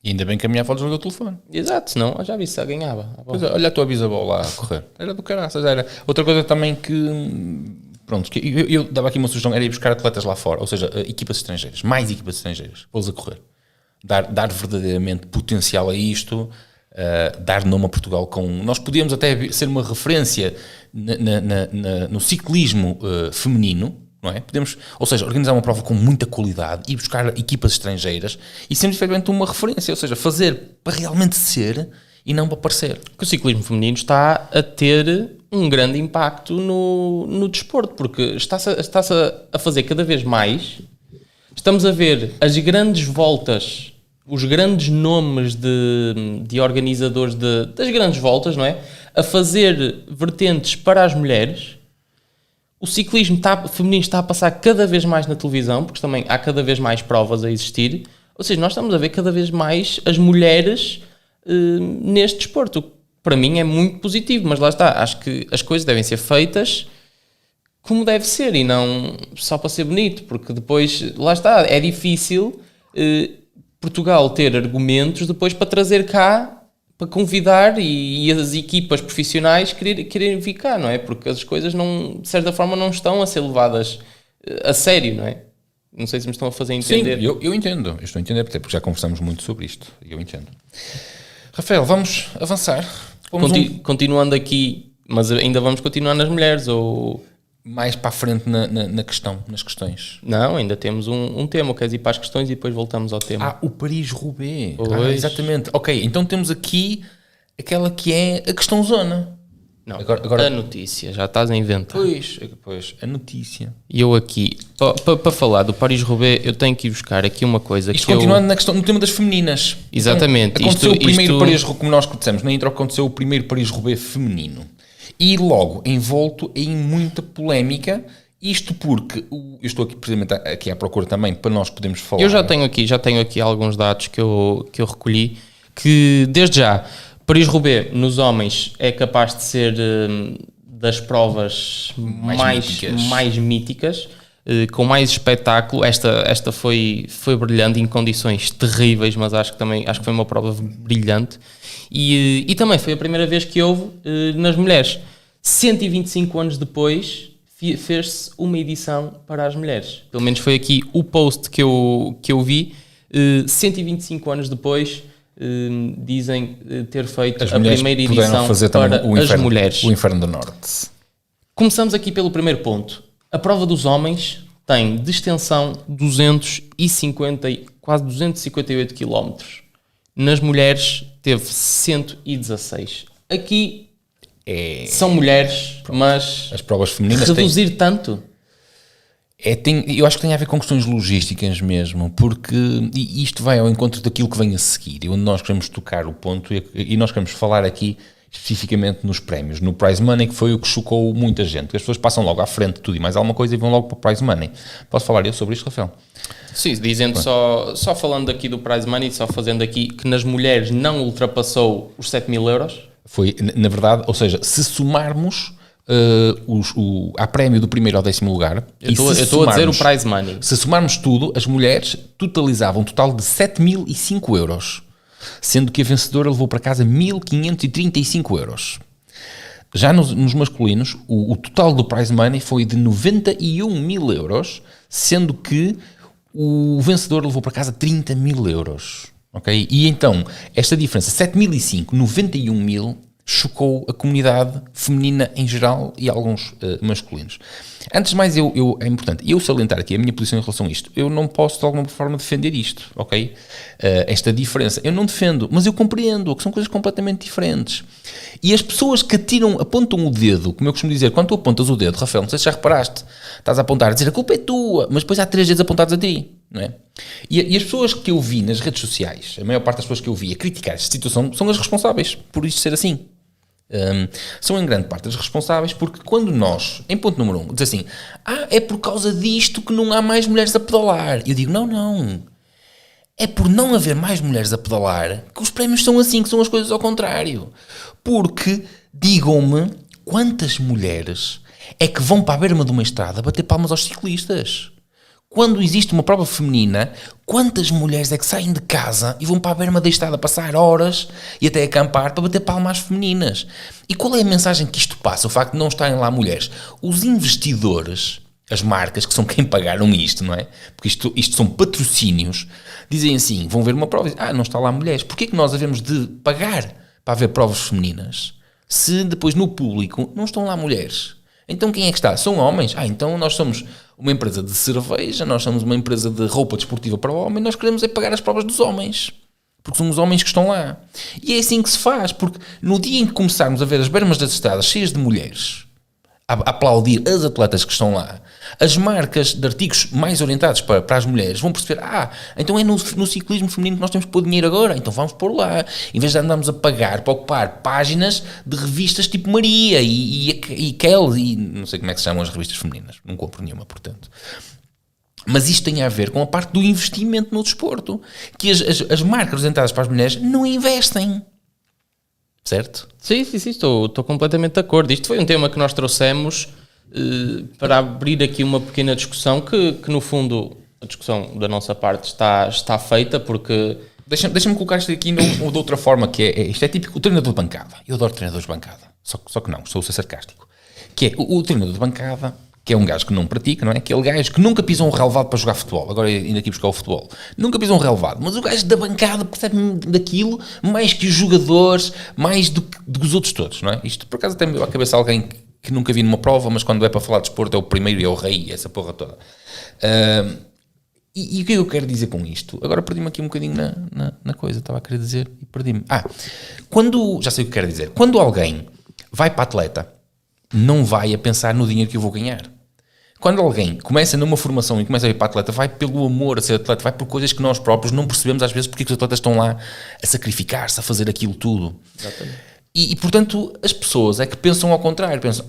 E ainda bem que a minha avó desligou o telefone. Exato, senão já vi se ganhava. Pois é, olha a tua bisavó lá a correr. Era do caraças, era. Outra coisa também que... Pronto, que eu dava aqui uma sugestão, era ir buscar atletas lá fora, ou seja, equipas estrangeiras, mais equipas estrangeiras, pô-los a correr. Dar verdadeiramente potencial a isto, dar nome a Portugal com... Nós podíamos até ser uma referência no ciclismo feminino, não é? Podemos, ou seja, organizar uma prova com muita qualidade e buscar equipas estrangeiras e sermos efetivamente uma referência, ou seja, fazer para realmente ser e não para parecer. Que o ciclismo feminino está a ter um grande impacto no desporto, porque está-se a fazer cada vez mais. Estamos a ver as grandes voltas, os grandes nomes de organizadores das grandes voltas, não é? A fazer vertentes para as mulheres. O ciclismo feminino está a passar cada vez mais na televisão, porque também há cada vez mais provas a existir. Ou seja, nós estamos a ver cada vez mais as mulheres neste desporto. Para mim é muito positivo, mas lá está. Acho que as coisas devem ser feitas como deve ser e não só para ser bonito, porque depois, lá está, é difícil Portugal ter argumentos depois para trazer cá, para convidar e as equipas profissionais quererem vir cá, não é? Porque as coisas, de certa forma, não estão a ser levadas a sério, não é? Não sei se me estão a fazer entender. Sim, eu entendo. Eu estou a entender, porque já conversamos muito sobre isto. Eu entendo. Rafael, vamos avançar. Continuando aqui, mas ainda vamos continuar nas mulheres, ou... Mais para a frente na questão, nas questões. Não, ainda temos um tema. Queres ir para as questões e depois voltamos ao tema? O Paris-Roubaix. Exatamente. Ok, então temos aqui aquela que é a questão zona. Não, agora a notícia. Já estás a inventar. Pois, a notícia. E eu aqui, para falar do Paris-Roubaix, eu tenho que ir buscar aqui uma coisa. Isto continuando na questão, no tema das femininas. Exatamente. Então, aconteceu o primeiro Paris-Roubaix, como nós dissemos, na intro aconteceu o primeiro Paris-Roubaix feminino. E logo envolto em muita polémica, isto porque eu estou aqui precisamente aqui à procura também para nós podermos falar. Eu já tenho aqui alguns dados que eu recolhi, que desde já, Paris-Roubaix nos homens é capaz de ser das provas mais míticas, com mais espetáculo. Esta foi brilhante em condições terríveis, mas acho que foi uma prova brilhante. E também foi a primeira vez que houve nas mulheres. 125 anos depois fez-se uma edição para as mulheres. Pelo menos foi aqui o post que eu vi. 125 anos depois dizem ter feito a primeira edição para as mulheres. O Inferno do Norte. Começamos aqui pelo primeiro ponto. A prova dos homens tem de extensão 250, quase 258 km. Nas mulheres teve 116. Aqui são mulheres, mas as provas femininas reduzir tanto? Eu acho que tem a ver com questões logísticas mesmo, porque isto vai ao encontro daquilo que vem a seguir, e onde nós queremos tocar o ponto, e nós queremos falar aqui especificamente nos prémios, no prize money, que foi o que chocou muita gente. As pessoas passam logo à frente de tudo e mais alguma coisa e vão logo para o prize money. Posso falar eu sobre isto, Rafael? Sim, dizendo só falando aqui do prize money, só fazendo aqui que nas mulheres não ultrapassou os 7.000 euros. Foi, na verdade, ou seja, se somarmos há prémio do primeiro ao 10º lugar. Eu estou a dizer o prize money. Se somarmos tudo, as mulheres totalizavam um total de 7.005 euros, sendo que a vencedora levou para casa 1.535 euros. Já nos masculinos, o total do prize money foi de 91.000 euros, sendo que o vencedor levou para casa 30.000 euros. Okay? E então, esta diferença, 7.005, 91.000, chocou a comunidade feminina em geral e alguns masculinos. Antes de mais, é importante eu salientar aqui a minha posição em relação a isto. Eu não posso de alguma forma defender isto, ok? Esta diferença. Eu não defendo, mas eu compreendo que são coisas completamente diferentes. E as pessoas que apontam o dedo, como eu costumo dizer, quando tu apontas o dedo, Rafael, não sei se já reparaste, estás a apontar, a dizer a culpa é tua, mas depois há 3 dedos apontados a ti, não é? E as pessoas que eu vi nas redes sociais, a maior parte das pessoas que eu vi a criticar esta situação, são as responsáveis por isto ser assim. São em grande parte as responsáveis, porque quando nós, em ponto número 1, diz assim, é por causa disto que não há mais mulheres a pedalar. Eu digo, não. É por não haver mais mulheres a pedalar que os prémios são assim, que são as coisas ao contrário. Porque, digam-me, quantas mulheres é que vão para a berma de uma estrada bater palmas aos ciclistas? Quando existe uma prova feminina, quantas mulheres é que saem de casa e vão para a berma da estrada passar horas e até acampar para bater palmas às femininas? E qual é a mensagem que isto passa? O facto de não estarem lá mulheres. Os investidores, as marcas, que são quem pagaram isto, não é? Porque isto são patrocínios, dizem assim, vão ver uma prova e dizem, não está lá mulheres. Porquê que nós havemos de pagar para haver provas femininas se depois no público não estão lá mulheres? Então quem é que está? São homens? Então nós somos uma empresa de cerveja, nós somos uma empresa de roupa desportiva para o homem, nós queremos pagar as provas dos homens, porque são os homens que estão lá. E é assim que se faz, porque no dia em que começarmos a ver as bermas das estradas cheias de mulheres a aplaudir as atletas que estão lá, as marcas de artigos mais orientados para as mulheres vão perceber, então é no ciclismo feminino que nós temos que pôr dinheiro agora, então vamos pôr lá, em vez de andarmos a pagar para ocupar páginas de revistas tipo Maria e Kelly, e não sei como é que se chamam as revistas femininas, não compro nenhuma, portanto. Mas isto tem a ver com a parte do investimento no desporto, que as marcas orientadas para as mulheres não investem. Certo? Sim, estou completamente de acordo. Isto foi um tema que nós trouxemos para abrir aqui uma pequena discussão que no fundo, a discussão da nossa parte está feita, porque... Deixa-me colocar isto aqui de outra forma, que isto é típico, o treinador de bancada. Eu adoro treinadores de bancada, só que não, estou a ser sarcástico. Que é o treinador de bancada que é um gajo que não pratica, não é? Aquele gajo que nunca pisou um relevado para jogar futebol, agora indo aqui buscar o futebol, nunca pisou um relevado, mas o gajo da bancada percebe daquilo mais que os jogadores, mais do que os outros todos, não é? Isto por acaso até me veio à cabeça alguém que nunca vi numa prova, mas quando é para falar de desporto é o primeiro e é o rei, essa porra toda. E o que é que eu quero dizer com isto? Agora perdi-me aqui um bocadinho na coisa, estava a querer dizer e perdi-me. Já sei o que quero dizer. Quando alguém vai para atleta, não vai a pensar no dinheiro que eu vou ganhar. Quando alguém começa numa formação e começa a ir para atleta, vai pelo amor a ser atleta, vai por coisas que nós próprios não percebemos às vezes porque os atletas estão lá a sacrificar-se, a fazer aquilo tudo. Exatamente. E portanto as pessoas é que pensam ao contrário, pensam,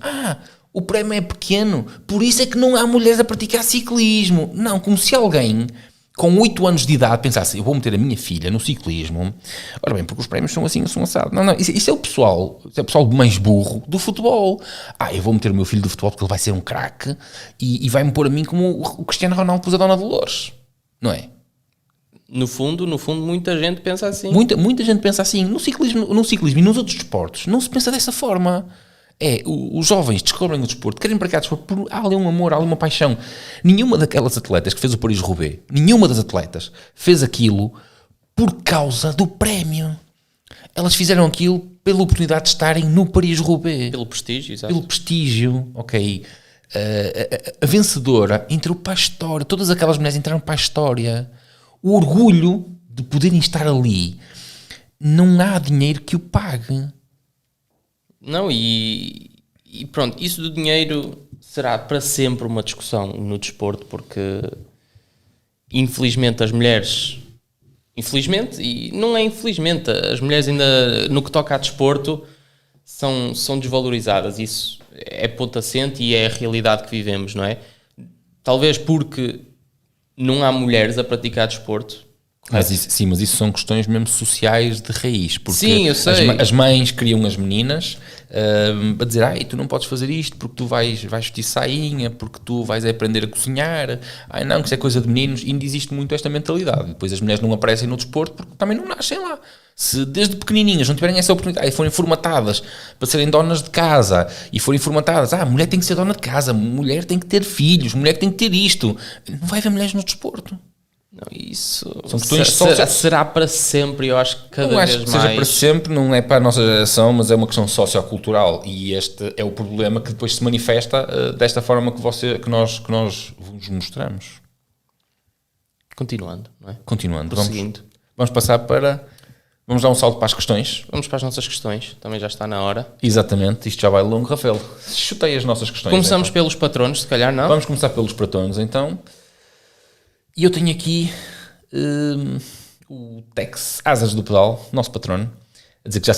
o prémio é pequeno, por isso é que não há mulheres a praticar ciclismo. Não, como se alguém com 8 anos de idade pensasse, eu vou meter a minha filha no ciclismo, ora bem, porque os prémios são assim, são assados. Não, isso é o pessoal mais burro do futebol. Eu vou meter o meu filho do futebol porque ele vai ser um craque e vai-me pôr a mim como o Cristiano Ronaldo pôs a Dona Dolores, não é? No fundo, muita gente pensa assim. Muita gente pensa assim. No ciclismo e nos outros desportos não se pensa dessa forma. Os jovens descobrem o desporto, querem praticar desporto, há ali um amor, há ali uma paixão. Nenhuma daquelas atletas que fez o Paris-Roubaix, nenhuma das atletas fez aquilo por causa do prémio. Elas fizeram aquilo pela oportunidade de estarem no Paris-Roubaix. Pelo prestígio, exato. Pelo prestígio, ok. A vencedora entrou para a história, todas aquelas mulheres entraram para a história. O orgulho de poderem estar ali, não há dinheiro que o pague. Não, e pronto, isso do dinheiro será para sempre uma discussão no desporto, porque infelizmente as mulheres, e não é infelizmente, as mulheres ainda no que toca a desporto são desvalorizadas, isso é ponto assente e é a realidade que vivemos, não é? Talvez porque não há mulheres a praticar desporto. Mas isso são questões mesmo sociais de raiz, porque sim, eu sei. As mães criam as meninas a dizer, tu não podes fazer isto porque tu vais vestir sainha, porque tu vais aprender a cozinhar, não, que isso é coisa de meninos, e ainda existe muito esta mentalidade. Depois as mulheres não aparecem no desporto porque também não nascem lá. Se desde pequenininhas não tiverem essa oportunidade e forem formatadas para serem donas de casa e forem formatadas, mulher tem que ser dona de casa, mulher tem que ter filhos, mulher tem que ter isto, não vai haver mulheres no desporto. Não, isso são questões será para sempre, eu acho que cada vez mais. Não acho que seja para sempre, não é para a nossa geração, mas é uma questão sociocultural e este é o problema que depois se manifesta desta forma que nós vos mostramos. Continuando, não é? Continuando. Prosseguindo. Vamos dar um salto para as questões. Vamos para as nossas questões, também já está na hora. Exatamente, isto já vai longo, Rafael. Chutei as nossas questões. Começamos então pelos patronos, se calhar, não? Vamos começar pelos patronos, então. E eu tenho aqui o Tex Asas do Pedal, nosso patrono, a dizer que já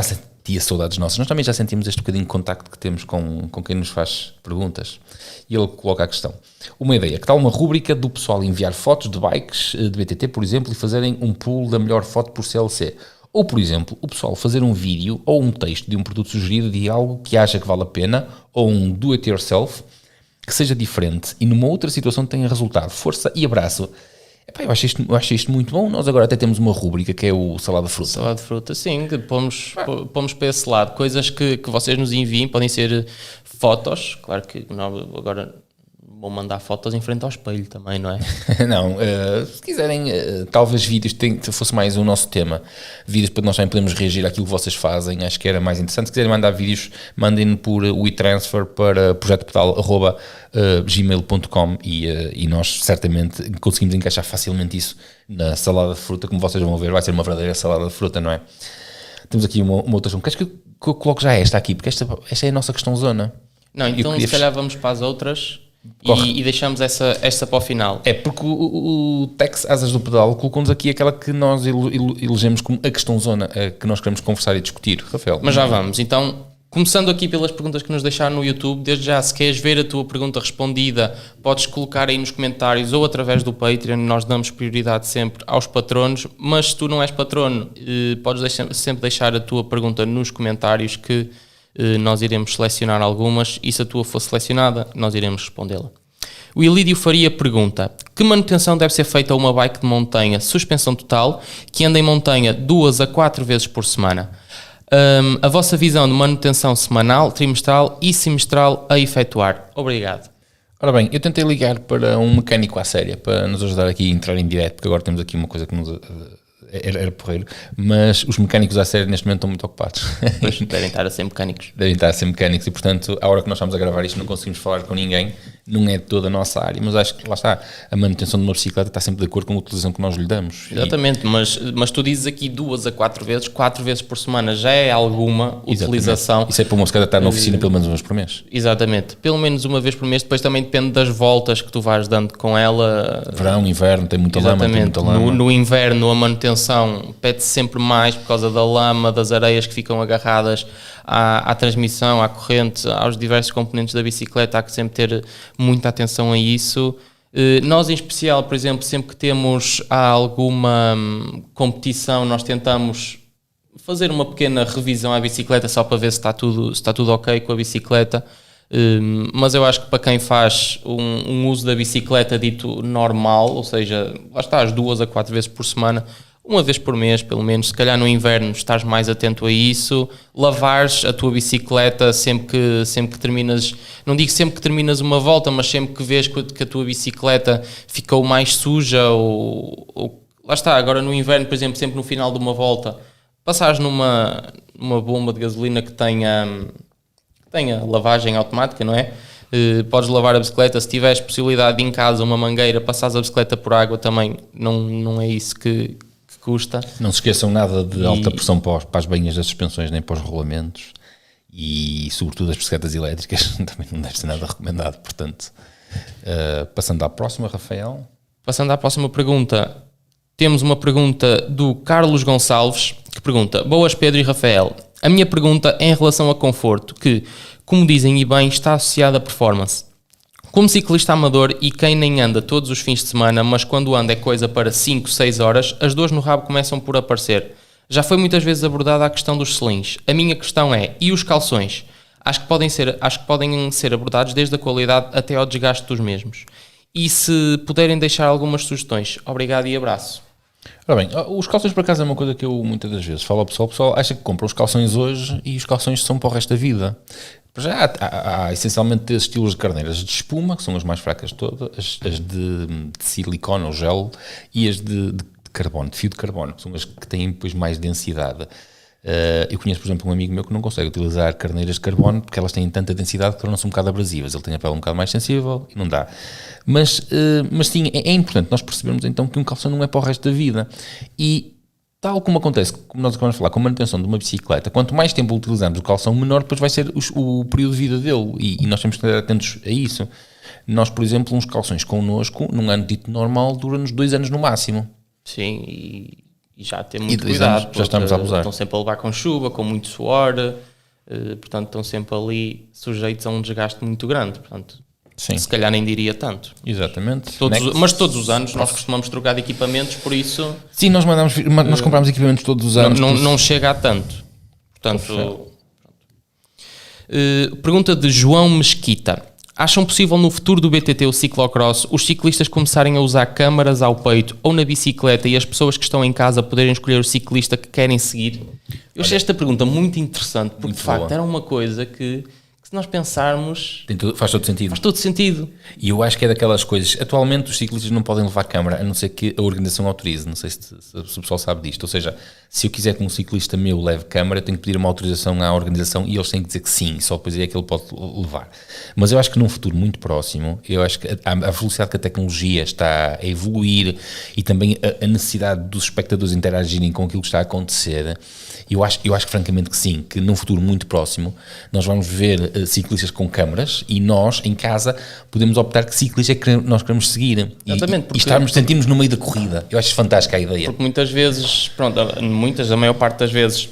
sentia saudades nossas. Nós também já sentimos este bocadinho de contacto que temos com quem nos faz perguntas. E ele coloca a questão. Uma ideia, que tal uma rúbrica do pessoal enviar fotos de bikes de BTT, por exemplo, e fazerem um pool da melhor foto por CLC? Ou, por exemplo, o pessoal fazer um vídeo ou um texto de um produto sugerido de algo que acha que vale a pena, ou um do-it-yourself, que seja diferente e numa outra situação tenha resultado. Força e abraço. Eu achei isto muito bom. Nós agora até temos uma rúbrica que é o Salada de Fruta. Salada de Fruta, sim, que pomos para esse lado. Coisas que vocês nos enviem, podem ser fotos, claro que não, agora vou mandar fotos em frente ao espelho também, não é? Não, se quiserem, talvez vídeos, fosse mais o nosso tema, vídeos para nós também podermos reagir àquilo que vocês fazem, acho que era mais interessante. Se quiserem mandar vídeos, mandem por WeTransfer para projetopedal@gmail.com e nós certamente conseguimos encaixar facilmente isso na salada de fruta, como vocês vão ver, vai ser uma verdadeira salada de fruta, não é? Temos aqui uma outra questão. Queres que eu coloque já esta aqui? Porque esta é a nossa questão zona. Não, então se calhar vamos para as outras e deixamos esta para o final. É, porque o Tex Asas do Pedal colocou-nos aqui aquela que nós elegemos como a questão zona, que nós queremos conversar e discutir, Rafael. Mas já vamos, então, começando aqui pelas perguntas que nos deixaram no YouTube, desde já, se queres ver a tua pergunta respondida, podes colocar aí nos comentários ou através do Patreon, nós damos prioridade sempre aos patronos, mas se tu não és patrono, podes sempre deixar a tua pergunta nos comentários que nós iremos selecionar algumas e se a tua for selecionada, nós iremos respondê-la. O Ilídio Faria pergunta: que manutenção deve ser feita a uma bike de montanha, suspensão total, que anda em montanha 2 a 4 vezes por semana? A vossa visão de manutenção semanal, trimestral e semestral a efetuar. Obrigado. Ora bem, eu tentei ligar para um mecânico à séria para nos ajudar aqui a entrar em direto, porque agora temos aqui uma coisa que nos era porreiro, mas os mecânicos à série neste momento estão muito ocupados. Pois devem estar a ser mecânicos. Devem estar a ser mecânicos e, portanto, à hora que nós estamos a gravar isto não conseguimos falar com ninguém, não é de toda a nossa área, mas acho que lá está, a manutenção de uma bicicleta está sempre de acordo com a utilização que nós lhe damos. Exatamente, mas tu dizes aqui 2 a 4 vezes por semana, já é alguma utilização. Exatamente. Isso é para uma bicicleta estar na oficina pelo menos uma vez por mês. Exatamente, pelo menos uma vez por mês, depois também depende das voltas que tu vais dando com ela. Verão, inverno, tem muita lama, tem muita lama. No inverno a manutenção pede-se sempre mais por causa da lama, das areias que ficam agarradas à transmissão, à corrente, aos diversos componentes da bicicleta. Há que sempre ter muita atenção a isso. Nós em especial, por exemplo, sempre que temos alguma competição, nós tentamos fazer uma pequena revisão à bicicleta só para ver se está tudo ok com a bicicleta. Mas eu acho que para quem faz um uso da bicicleta dito normal, ou seja, lá está, as 2 a 4 vezes por semana, uma vez por mês pelo menos, se calhar no inverno estás mais atento a isso, lavares a tua bicicleta sempre que terminas, não digo sempre que terminas uma volta, mas sempre que vês que a tua bicicleta ficou mais suja ou lá está, agora no inverno, por exemplo, sempre no final de uma volta, passares numa bomba de gasolina que tenha lavagem automática, não é? Podes lavar a bicicleta, se tiveres possibilidade de em casa uma mangueira, passares a bicicleta por água também, não é isso que custa. Não se esqueçam nada de alta pressão para as bainhas das suspensões nem para os rolamentos e sobretudo as bicicletas elétricas também não deve ser nada recomendado, portanto. Passando à próxima, Rafael. Passando à próxima pergunta, temos uma pergunta do Carlos Gonçalves que pergunta: Boas Pedro e Rafael, a minha pergunta é em relação a conforto que, como dizem e bem, está associada à performance. Como ciclista amador e quem nem anda todos os fins de semana, mas quando anda é coisa para 5, 6 horas, as dores no rabo começam por aparecer. Já foi muitas vezes abordada a questão dos selins. A minha questão é, e os calções? Acho que podem ser abordados desde a qualidade até ao desgaste dos mesmos. E se puderem deixar algumas sugestões. Obrigado e abraço. Ora bem, os calções por acaso é uma coisa que eu muitas das vezes falo ao pessoal. O pessoal acha que compra os calções hoje e os calções são para o resto da vida. Já há essencialmente 3 estilos de carneiras: de espuma, que são as mais fracas de todas, as de silicone ou gel, e as de carbono, de fio de carbono, que são as que têm depois mais densidade. Eu conheço, por exemplo, um amigo meu que não consegue utilizar carneiras de carbono porque elas têm tanta densidade que tornam-se um bocado abrasivas. Ele tem a pele um bocado mais sensível e não dá. Mas sim, é importante nós percebermos então que um calção não é para o resto da vida. E tal como acontece, como nós acabamos de falar, com a manutenção de uma bicicleta, quanto mais tempo utilizarmos o calção, menor depois vai ser o período de vida dele. E nós temos que estar atentos a isso. Nós, por exemplo, uns calções connosco, num ano dito normal, duram-nos 2 anos no máximo. Sim, e já tem muito cuidado, já estamos a abusar. Estão sempre a levar com chuva, com muito suor, portanto estão sempre ali sujeitos a um desgaste muito grande, portanto sim, se calhar nem diria tanto. Exatamente. Mas todos os anos nós costumamos trocar de equipamentos, por isso... Sim, nós compramos equipamentos todos os anos. Não chega a tanto. Portanto, pergunta de João Mesquita. Acham possível no futuro do BTT, o ciclocross, os ciclistas começarem a usar câmaras ao peito ou na bicicleta e as pessoas que estão em casa poderem escolher o ciclista que querem seguir? Eu achei esta pergunta muito interessante, porque muito de facto boa. Era uma coisa que se nós pensarmos... Faz todo sentido. Faz todo sentido. E eu acho que é daquelas coisas... Atualmente os ciclistas não podem levar câmara, a não ser que a organização autorize. Não sei se o pessoal sabe disto. Ou seja, se eu quiser que um ciclista meu leve câmara, eu tenho que pedir uma autorização à organização e eles têm que dizer que sim. Só depois é que ele pode levar. Mas eu acho que num futuro muito próximo, eu acho que a velocidade que a tecnologia está a evoluir e também a necessidade dos espectadores interagirem com aquilo que está a acontecer... Eu acho que francamente que sim, que num futuro muito próximo nós vamos ver ciclistas com câmaras e nós em casa podemos optar que ciclista é que nós queremos seguir. Exatamente, e sentimos no meio da corrida. Eu acho fantástica a ideia. Porque muitas vezes, a maior parte das vezes,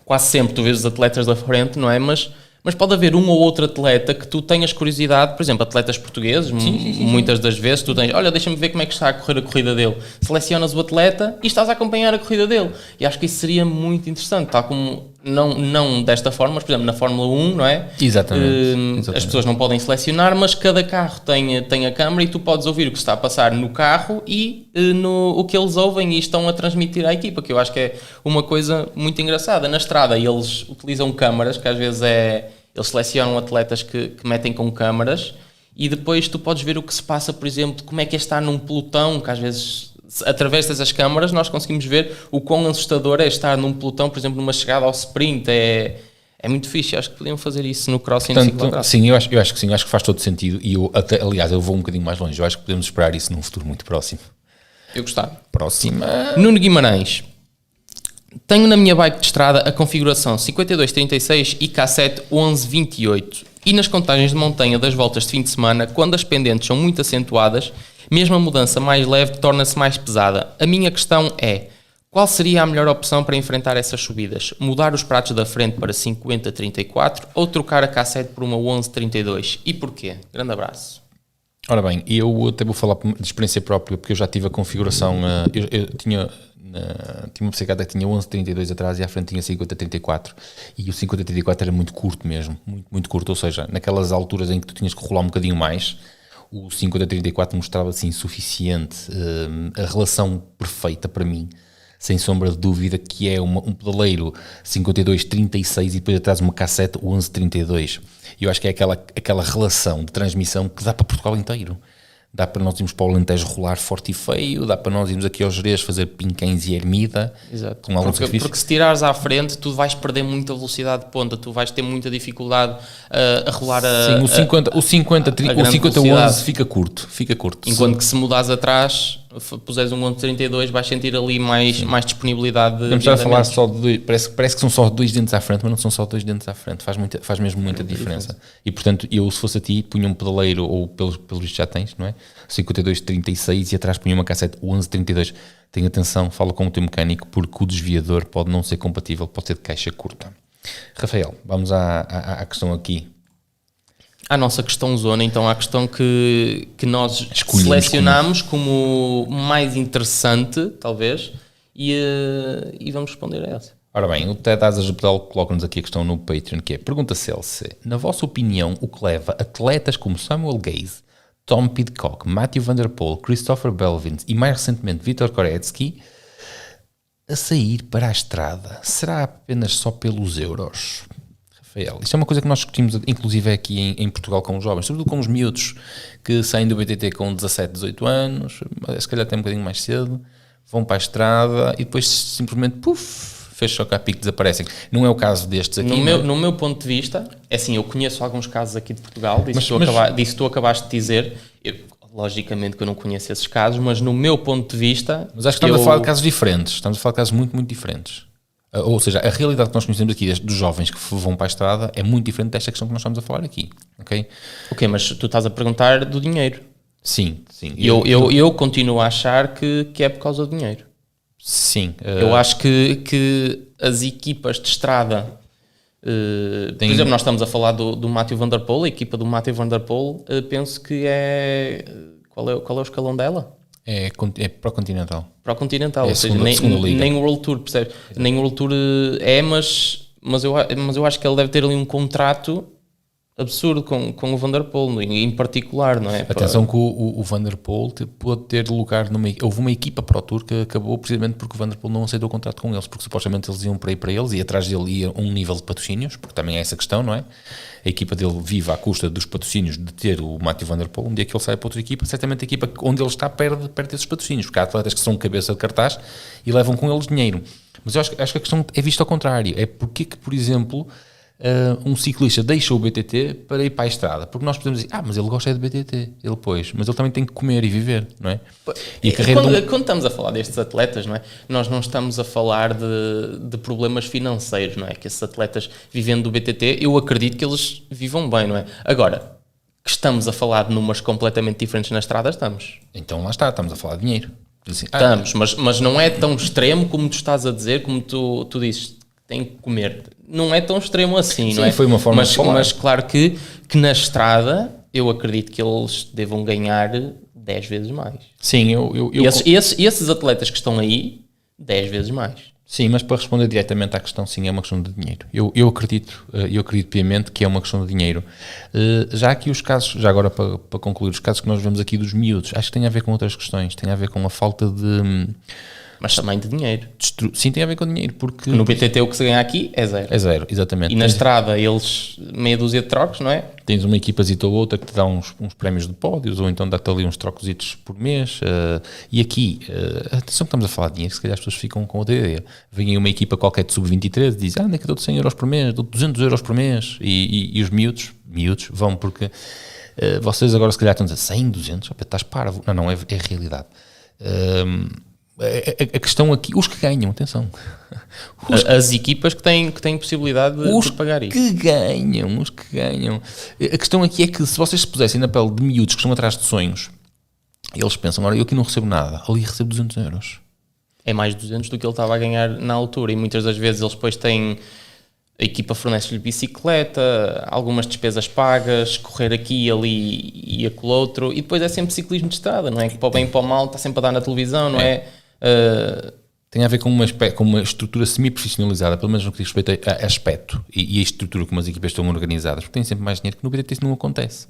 quase sempre tu vês os atletas da frente, não é? Mas pode haver um ou outro atleta que tu tenhas curiosidade, por exemplo, atletas portugueses, muitas das vezes tu tens, olha, deixa-me ver como é que está a correr a corrida dele. Selecionas o atleta e estás a acompanhar a corrida dele. E acho que isso seria muito interessante, tal como não desta forma, mas por exemplo na Fórmula 1, não é? Exatamente. As pessoas não podem selecionar, mas cada carro tem a câmara e tu podes ouvir o que se está a passar no carro e o que eles ouvem e estão a transmitir à equipa, que eu acho que é uma coisa muito engraçada. Na estrada eles utilizam câmaras, que às vezes eles selecionam atletas que metem com câmaras e depois tu podes ver o que se passa, por exemplo, como é que é estar num pelotão, que às vezes através dessas câmaras nós conseguimos ver o quão assustador é estar num pelotão, por exemplo, numa chegada ao sprint. É muito fixe, acho que podiam fazer isso no cross e no ciclocross. Sim, eu acho que sim, acho que faz todo sentido e aliás, eu vou um bocadinho mais longe, eu acho que podemos esperar isso num futuro muito próximo. Eu gostava. Próxima. Nuno Guimarães. Tenho na minha bike de estrada a configuração 5236 e K7 1128 e nas contagens de montanha das voltas de fim de semana, quando as pendentes são muito acentuadas, mesmo a mudança mais leve torna-se mais pesada. A minha questão é, qual seria a melhor opção para enfrentar essas subidas? Mudar os pratos da frente para 50-34 ou trocar a K7 por uma 11-32? E porquê? Grande abraço. Ora bem, eu até vou falar de experiência própria, porque eu já tive a configuração, eu tinha uma bicicleta que tinha 11.32 atrás e à frente tinha 50.34 e o 50.34 era muito curto mesmo, muito, muito curto, ou seja, naquelas alturas em que tu tinhas que rolar um bocadinho mais, o 50.34 mostrava-se insuficiente, a relação perfeita para mim, sem sombra de dúvida, que é um pedaleiro 52.36 e depois atrás uma K7 11.32. E eu acho que é aquela relação de transmissão que dá para Portugal inteiro. Dá para nós irmos para o Alentejo rolar forte e feio, dá para nós irmos aqui aos Jerez fazer Pinquens e Ermida. Exato. Com algum sacrifício. Porque se tirares à frente, tu vais perder muita velocidade de ponta, tu vais ter muita dificuldade a rolar Sim, o 50-11 fica curto. Enquanto que se mudares atrás, puseres um 11.32, vais sentir ali mais disponibilidade. Podemos estar a falar só de dois, parece que são só dois dentes à frente, mas não são só dois dentes à frente, faz mesmo muita diferença. E portanto, eu se fosse a ti, punha um pedaleiro, ou pelo visto já tens, não é? 52.36 e atrás punha uma K7 11.32. Tenha atenção, fala com o teu mecânico, porque o desviador pode não ser compatível, pode ser de caixa curta. Rafael, vamos à questão aqui. À nossa questão zona, então à questão que nós selecionamos como mais interessante, talvez, e vamos responder a essa. Ora bem, o Ted Asas do Pedal coloca-nos aqui a questão no Patreon, que é, pergunta CLC, na vossa opinião, o que leva atletas como Samuel Gaze, Tom Pidcock, Matthew Van Der Poel, Christopher Belvins e mais recentemente Vitor Koretsky a sair para a estrada? Será apenas só pelos euros? Rafael, isto é uma coisa que nós discutimos inclusive aqui em Portugal com os jovens, sobretudo com os miúdos que saem do BTT com 17, 18 anos, se calhar até um bocadinho mais cedo, vão para a estrada e depois simplesmente, fecha o capico e desaparecem. Não é o caso destes aqui. No meu ponto de vista, é assim, eu conheço alguns casos aqui de Portugal, disso tu acabaste de dizer, logicamente que eu não conheço esses casos, mas no meu ponto de vista... Mas acho que estamos a falar de casos diferentes, estamos a falar de casos muito, muito diferentes. Ou seja, a realidade que nós conhecemos aqui dos jovens que vão para a estrada é muito diferente desta questão que nós estamos a falar aqui, ok? Ok, mas tu estás a perguntar do dinheiro. Sim. Eu continuo a achar que é por causa do dinheiro. Sim. Eu acho que as equipas de estrada, por exemplo, nós estamos a falar do Matthew Van Der Poel, a equipa do Matthew Van Der Poel, penso que é... Qual é o escalão dela? É para o Continental. Para o Continental, ou seja, nem o World Tour, percebes? Nem o World Tour mas eu acho que ele deve ter ali um contrato absurdo com o Van Der Poel, em particular, não é? Atenção que o Van Der Poel pôde ter lugar houve uma equipa Pro Tour que acabou precisamente porque o Van Der Poel não aceitou o contrato com eles, porque supostamente eles iam para eles e atrás dele ia um nível de patrocínios, porque também é essa questão, não é? A equipa dele vive à custa dos patrocínios de ter o Matthew Van Der Poel. Um dia que ele sai para outra equipa, certamente a equipa onde ele está perde esses patrocínios, porque há atletas que são cabeça de cartaz e levam com eles dinheiro. Mas eu acho que a questão é vista ao contrário, é porque que, por exemplo, um ciclista deixa o BTT para ir para a estrada, porque nós podemos dizer, mas ele gosta de BTT, mas ele também tem que comer e viver, não é? E quando estamos a falar destes atletas, não é? Nós não estamos a falar de problemas financeiros, não é? Que esses atletas vivendo do BTT, eu acredito que eles vivam bem, não é? Agora, que estamos a falar de números completamente diferentes na estrada, estamos. Então lá está, estamos a falar de dinheiro. Assim, estamos, mas não é tão extremo como tu estás a dizer, como tu dizes, tem que comer. Não é tão extremo assim, não é? Foi uma forma de falar. Mas claro que na eu acredito que eles devam ganhar 10 vezes mais. Sim, Esses atletas que estão aí, 10 vezes mais. Sim, mas para responder diretamente à questão, sim, é uma questão de dinheiro. Eu acredito piamente que é uma questão de dinheiro. Já aqui os casos, já agora para concluir, os casos que nós vemos aqui dos miúdos, acho que tem a ver com outras questões, tem a ver com a falta de... Mas também de dinheiro. Sim, tem a ver com dinheiro, porque... No BTT o que se ganha aqui é zero. É zero, exatamente. E na estrada eles, meia dúzia de trocos, não é? Tens uma equipazita ou outra que te dá uns prémios de pódios, ou então dá-te ali uns trocositos por mês. E aqui, atenção que estamos a falar de dinheiro, se calhar as pessoas ficam com outra ideia. Vem aí uma equipa qualquer de sub-23 e diz, onde é que eu dou 100 euros por mês, dou 200 euros por mês. E os miúdos vão porque... vocês agora se calhar estão a dizer 100, 200, estás parvo. Não, é realidade. A questão aqui, os que ganham, atenção. As equipas que têm possibilidade de pagar isso. Os que ganham. A questão aqui é que se vocês se pusessem na pele de miúdos que estão atrás de sonhos, eles pensam, olha, eu aqui não recebo nada, ali recebo 200 euros. É mais 200 do que ele estava a ganhar na altura, e muitas das vezes eles depois têm... A equipa fornece-lhe bicicleta, algumas despesas pagas, correr aqui, ali e aquele outro, e depois é sempre ciclismo de estrada, não é? Que para o bem e para o mal está sempre a dar na televisão, não é? Tem a ver com uma estrutura semi-profissionalizada, pelo menos no que diz respeito a aspecto e a estrutura como as equipas estão organizadas, porque têm sempre mais dinheiro, que no BTT isso não acontece.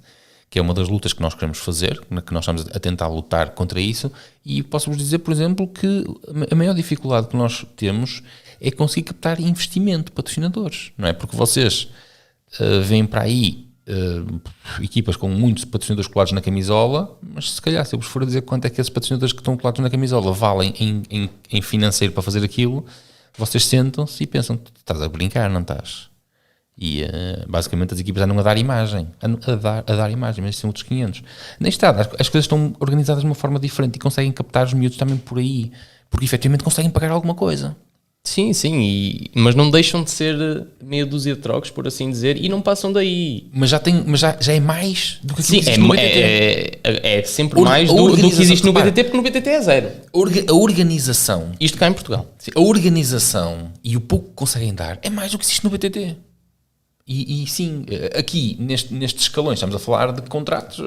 Que é uma das lutas que nós queremos fazer, que nós estamos a tentar lutar contra isso, e posso-vos dizer, por exemplo, que a maior dificuldade que nós temos é conseguir captar investimento, patrocinadores, não é? Porque vocês vêm para aí equipas com muitos patrocinadores colados na camisola, mas se calhar se eu vos for a dizer quanto é que esses patrocinadores que estão colados na camisola valem em financeiro para fazer aquilo, vocês sentam-se e pensam, estás a brincar, não estás? E basicamente as equipas andam a dar imagem, a dar imagem, mas são outros 500. Nem está, as coisas estão organizadas de uma forma diferente e conseguem captar os miúdos também por aí, porque efetivamente conseguem pagar alguma coisa. Sim, mas não deixam de ser meia dúzia de trocos, por assim dizer, e não passam daí. Mas já é mais do que sim, existe no BTT. É sempre mais do que existe no BTT, porque no BTT é zero. A organização... Isto cá em Portugal. Sim, a organização e o pouco que conseguem dar é mais do que existe no BTT. E sim, aqui, nestes escalões, estamos a falar de contratos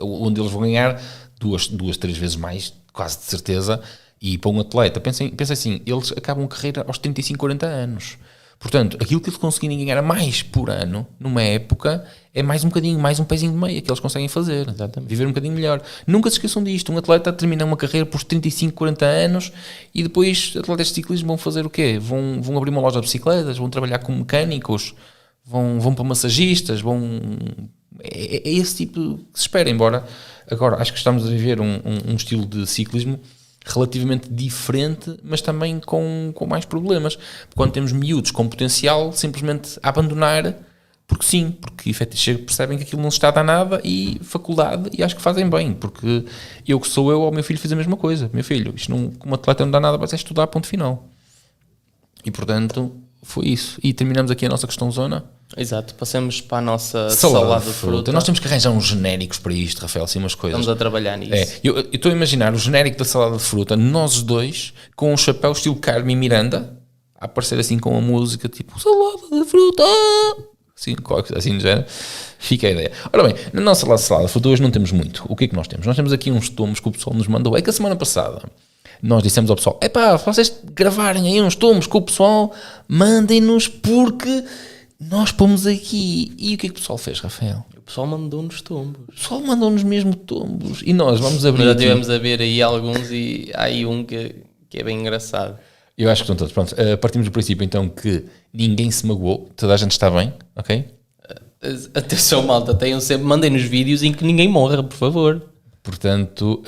onde eles vão ganhar duas, 3 vezes mais, quase de certeza. E para um atleta, pensa assim, eles acabam a carreira aos 35, 40 anos. Portanto, aquilo que eles conseguirem ganhar mais por ano, numa época, é mais um bocadinho, mais um pezinho de meia que eles conseguem fazer. Exatamente. Viver um bocadinho melhor. Nunca se esqueçam disto. Um atleta termina uma carreira por 35, 40 anos e depois atletas de ciclismo vão fazer o quê? Vão abrir uma loja de bicicletas, vão trabalhar como mecânicos, vão para massagistas, é esse tipo que se espera, embora agora acho que estamos a viver um estilo de ciclismo relativamente diferente, mas também com mais problemas. Quando temos miúdos com potencial, simplesmente a abandonar, porque efetivamente percebem que aquilo não se está a dar nada e faculdade, e acho que fazem bem, porque eu que sou eu, ao meu filho fiz a mesma coisa. Meu filho, isto não, como atleta não dá nada, mas é estudar, ponto final. E portanto, foi isso. E terminamos aqui a nossa questão zona. Exato, passamos para a nossa salada de fruta. Nós temos que arranjar uns genéricos para isto, Rafael, assim umas coisas. Estamos a trabalhar nisso. Eu estou a imaginar o genérico da salada de fruta, nós dois, com um chapéu estilo Carmen Miranda, a aparecer assim com a música tipo salada de fruta, assim de género. Fica a ideia. Ora bem, na nossa salada de fruta hoje não temos muito. O que é que nós temos? Nós temos aqui uns tomos que o pessoal nos mandou. É que a semana passada nós dissemos ao pessoal, se vocês gravarem aí uns tomos com o pessoal, mandem-nos porque... Nós pomos aqui. E o que é que o pessoal fez, Rafael? O pessoal mandou-nos tombos. O pessoal mandou-nos mesmo tombos. E nós vamos abrir. Nós já estivemos a ver aí alguns e há aí um que é bem engraçado. Eu acho que estão todos. Pronto, partimos do princípio então que ninguém se magoou, toda a gente está bem, ok? Atenção, malta, tenham sempre. Mandem-nos vídeos em que ninguém morra, por favor. Portanto,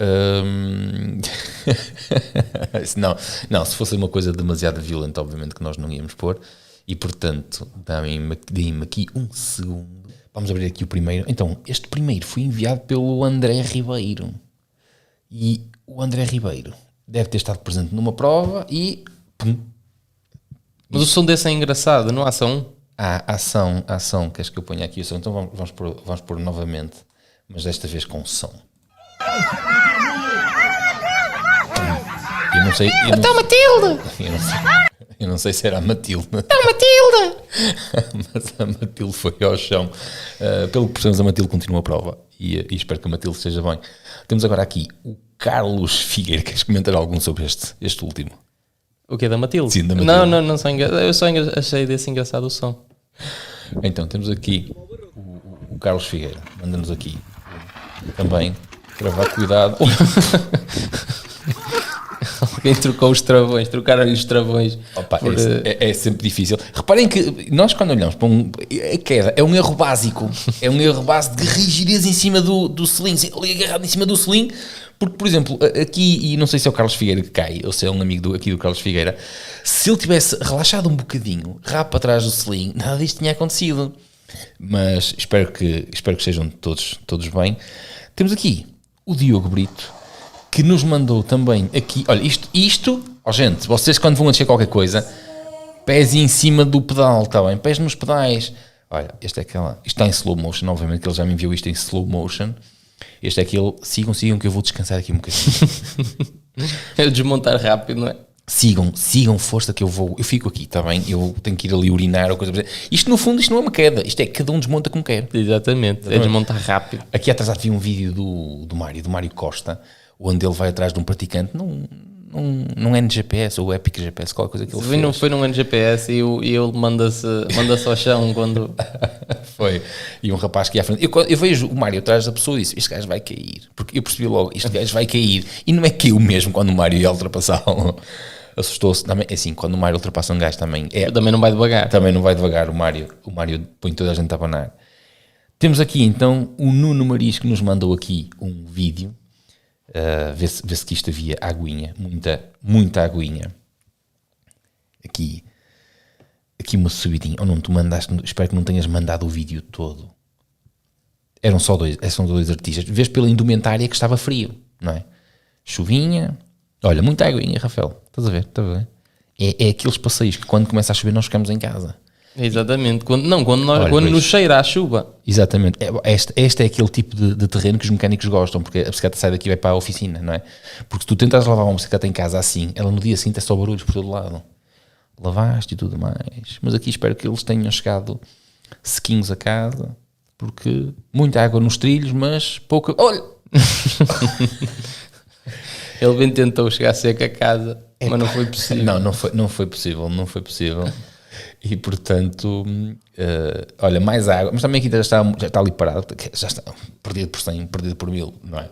não, se fosse uma coisa demasiado violenta, obviamente que nós não íamos pôr. E portanto, deem-me aqui um segundo. Vamos abrir aqui o primeiro. Então, este primeiro foi enviado pelo André Ribeiro. E o André Ribeiro deve ter estado presente numa prova e... Pum. Mas o som desse é engraçado, não há som? Ação. Queres que eu ponha aqui o som? Então vamos pôr novamente, mas desta vez com som. Eu não sei... Então, Matilde! Eu não sei se era a Matilde. Não, Matilde! Mas a Matilde foi ao chão. Pelo que percebemos, a Matilde continua a prova. E espero que a Matilde esteja bem. Temos agora aqui o Carlos Figueira. Queres comentar algum sobre este último? O que é da Matilde? Sim, da Matilde. Não sou eu só achei desse engraçado o som. Então, temos aqui o Carlos Figueira, manda-nos aqui também gravar cuidado. Alguém trocou os travões, trocaram-lhe os travões. Opa, é sempre difícil. Reparem que nós, quando olhamos para a queda, é um erro básico. É um erro básico de rigidez em cima do selim, ali agarrado em cima do selim. Porque, por exemplo, aqui, e não sei se é o Carlos Figueira que cai, ou se é um amigo aqui do Carlos Figueira, se ele tivesse relaxado um bocadinho, rabo para trás do selim, nada disto tinha acontecido. Mas espero que estejam todos bem. Temos aqui o Diogo Brito, que nos mandou também aqui, olha, isto, gente, vocês quando vão a descer qualquer coisa, pés em cima do pedal, está bem? Pés nos pedais. Olha, isto está em slow motion, obviamente que ele já me enviou isto em slow motion. Este é aquele, sigam que eu vou descansar aqui um bocadinho. É desmontar rápido, não é? Sigam, força que eu fico aqui, está bem? Eu tenho que ir ali urinar ou coisa. Isto no fundo, isto não é uma queda, isto é cada um desmonta como quer. Exatamente. É desmontar rápido. Aqui atrás já vi um vídeo do Mário Costa, onde ele vai atrás de um praticante num NGPS ou Epic GPS, qualquer coisa que ele fez. Não foi num NGPS e ele manda-se ao chão quando... Foi. E um rapaz que ia à frente. Eu vejo o Mário atrás da pessoa e disse, este gajo vai cair. Porque eu percebi logo, este gajo vai cair. E não é que caiu mesmo quando o Mário ia ultrapassá-lo. Assustou-se. Também, assim, quando o Mário ultrapassa um gajo também... Também não vai devagar. Também não vai devagar o Mário. O Mário põe toda a gente a abanar. Temos aqui então o Nuno Maris que nos mandou aqui um vídeo. Vê-se que isto havia aguinha, muita aguinha. Aqui uma subidinha. Ou não, tu mandaste, espero que não tenhas mandado o vídeo todo. São dois artistas. Vês pela indumentária que estava frio, não é? Chuvinha. Olha, muita aguinha, Rafael. Estás a ver? É aqueles passeios que quando começa a chover nós ficamos em casa. Exatamente, quando nos cheira a chuva. Exatamente, este é aquele tipo de terreno que os mecânicos gostam, porque a bicicleta sai daqui e vai para a oficina, não é? Porque se tu tentas lavar uma bicicleta em casa assim, ela no dia seguinte é só barulhos por todo lado, lavaste e tudo mais, mas aqui espero que eles tenham chegado sequinhos a casa, porque muita água nos trilhos, mas pouca... Olha! Ele bem tentou chegar seco a casa, mas não foi possível. Não foi possível. E portanto, olha, mais água, mas também aqui já está ali parado, já está perdido por 100, perdido por 1000, não é?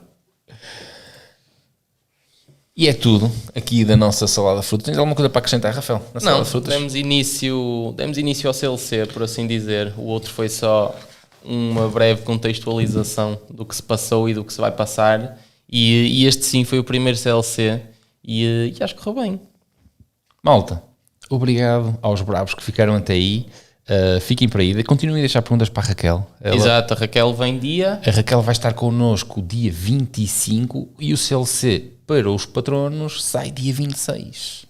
E é tudo aqui da nossa salada de frutas. Tens alguma coisa para acrescentar, Rafael? Não, demos início ao CLC, por assim dizer. O outro foi só uma breve contextualização do que se passou e do que se vai passar. E este sim foi o primeiro CLC e acho que correu bem. Malta, obrigado aos bravos que ficaram até aí. Fiquem para aí. Continuem a deixar perguntas para a Raquel. Exato, a Raquel vem dia... A Raquel vai estar connosco dia 25 e o CLC para os patronos sai dia 26.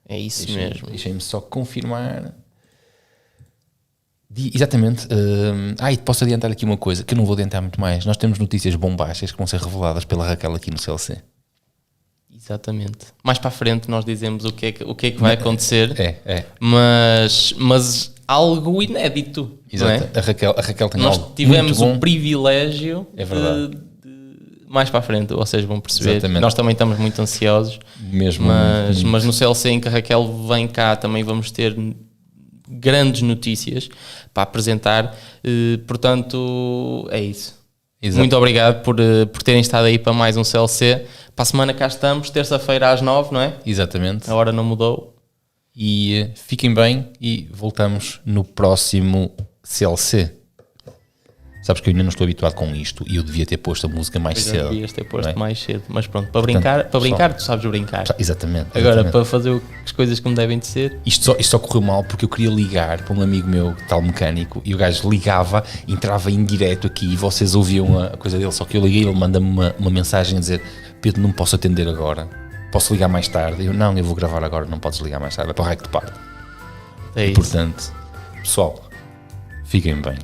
É isso mesmo. Deixem-me só confirmar. Exatamente. E posso adiantar aqui uma coisa, que eu não vou adiantar muito mais. Nós temos notícias bombásticas que vão ser reveladas pela Raquel aqui no CLC. Exatamente. Mais para a frente nós dizemos o que é que vai acontecer. Mas algo inédito. Exato. Não é? A Raquel tem nós algo tivemos muito bom. o privilégio de mais para a frente, vocês vão perceber. Exatamente. Nós também estamos muito ansiosos. Mesmo. Mas no CLC em que a Raquel vem cá também vamos ter grandes notícias para apresentar. Portanto, é isso. Exato. Muito obrigado por terem estado aí para mais um CLC. Para a semana cá estamos, terça-feira às 9, não é? Exatamente. A hora não mudou. E fiquem bem e voltamos no próximo CLC. Sabes que eu ainda não estou habituado com isto e eu devia ter posto a música mais cedo. Devias ter posto mais cedo, mas pronto, para brincar tu sabes brincar. Exatamente. Agora, para fazer as coisas como devem de ser... Isto só correu mal porque eu queria ligar para um amigo meu, tal mecânico, e o gajo ligava, entrava em direto aqui e vocês ouviam a coisa dele, só que eu liguei, ele manda-me uma mensagem a dizer: Pedro, não posso atender agora, posso ligar mais tarde? Eu vou gravar agora, não podes ligar mais tarde, é para o raio que te parte. É isso. Portanto, pessoal, fiquem bem.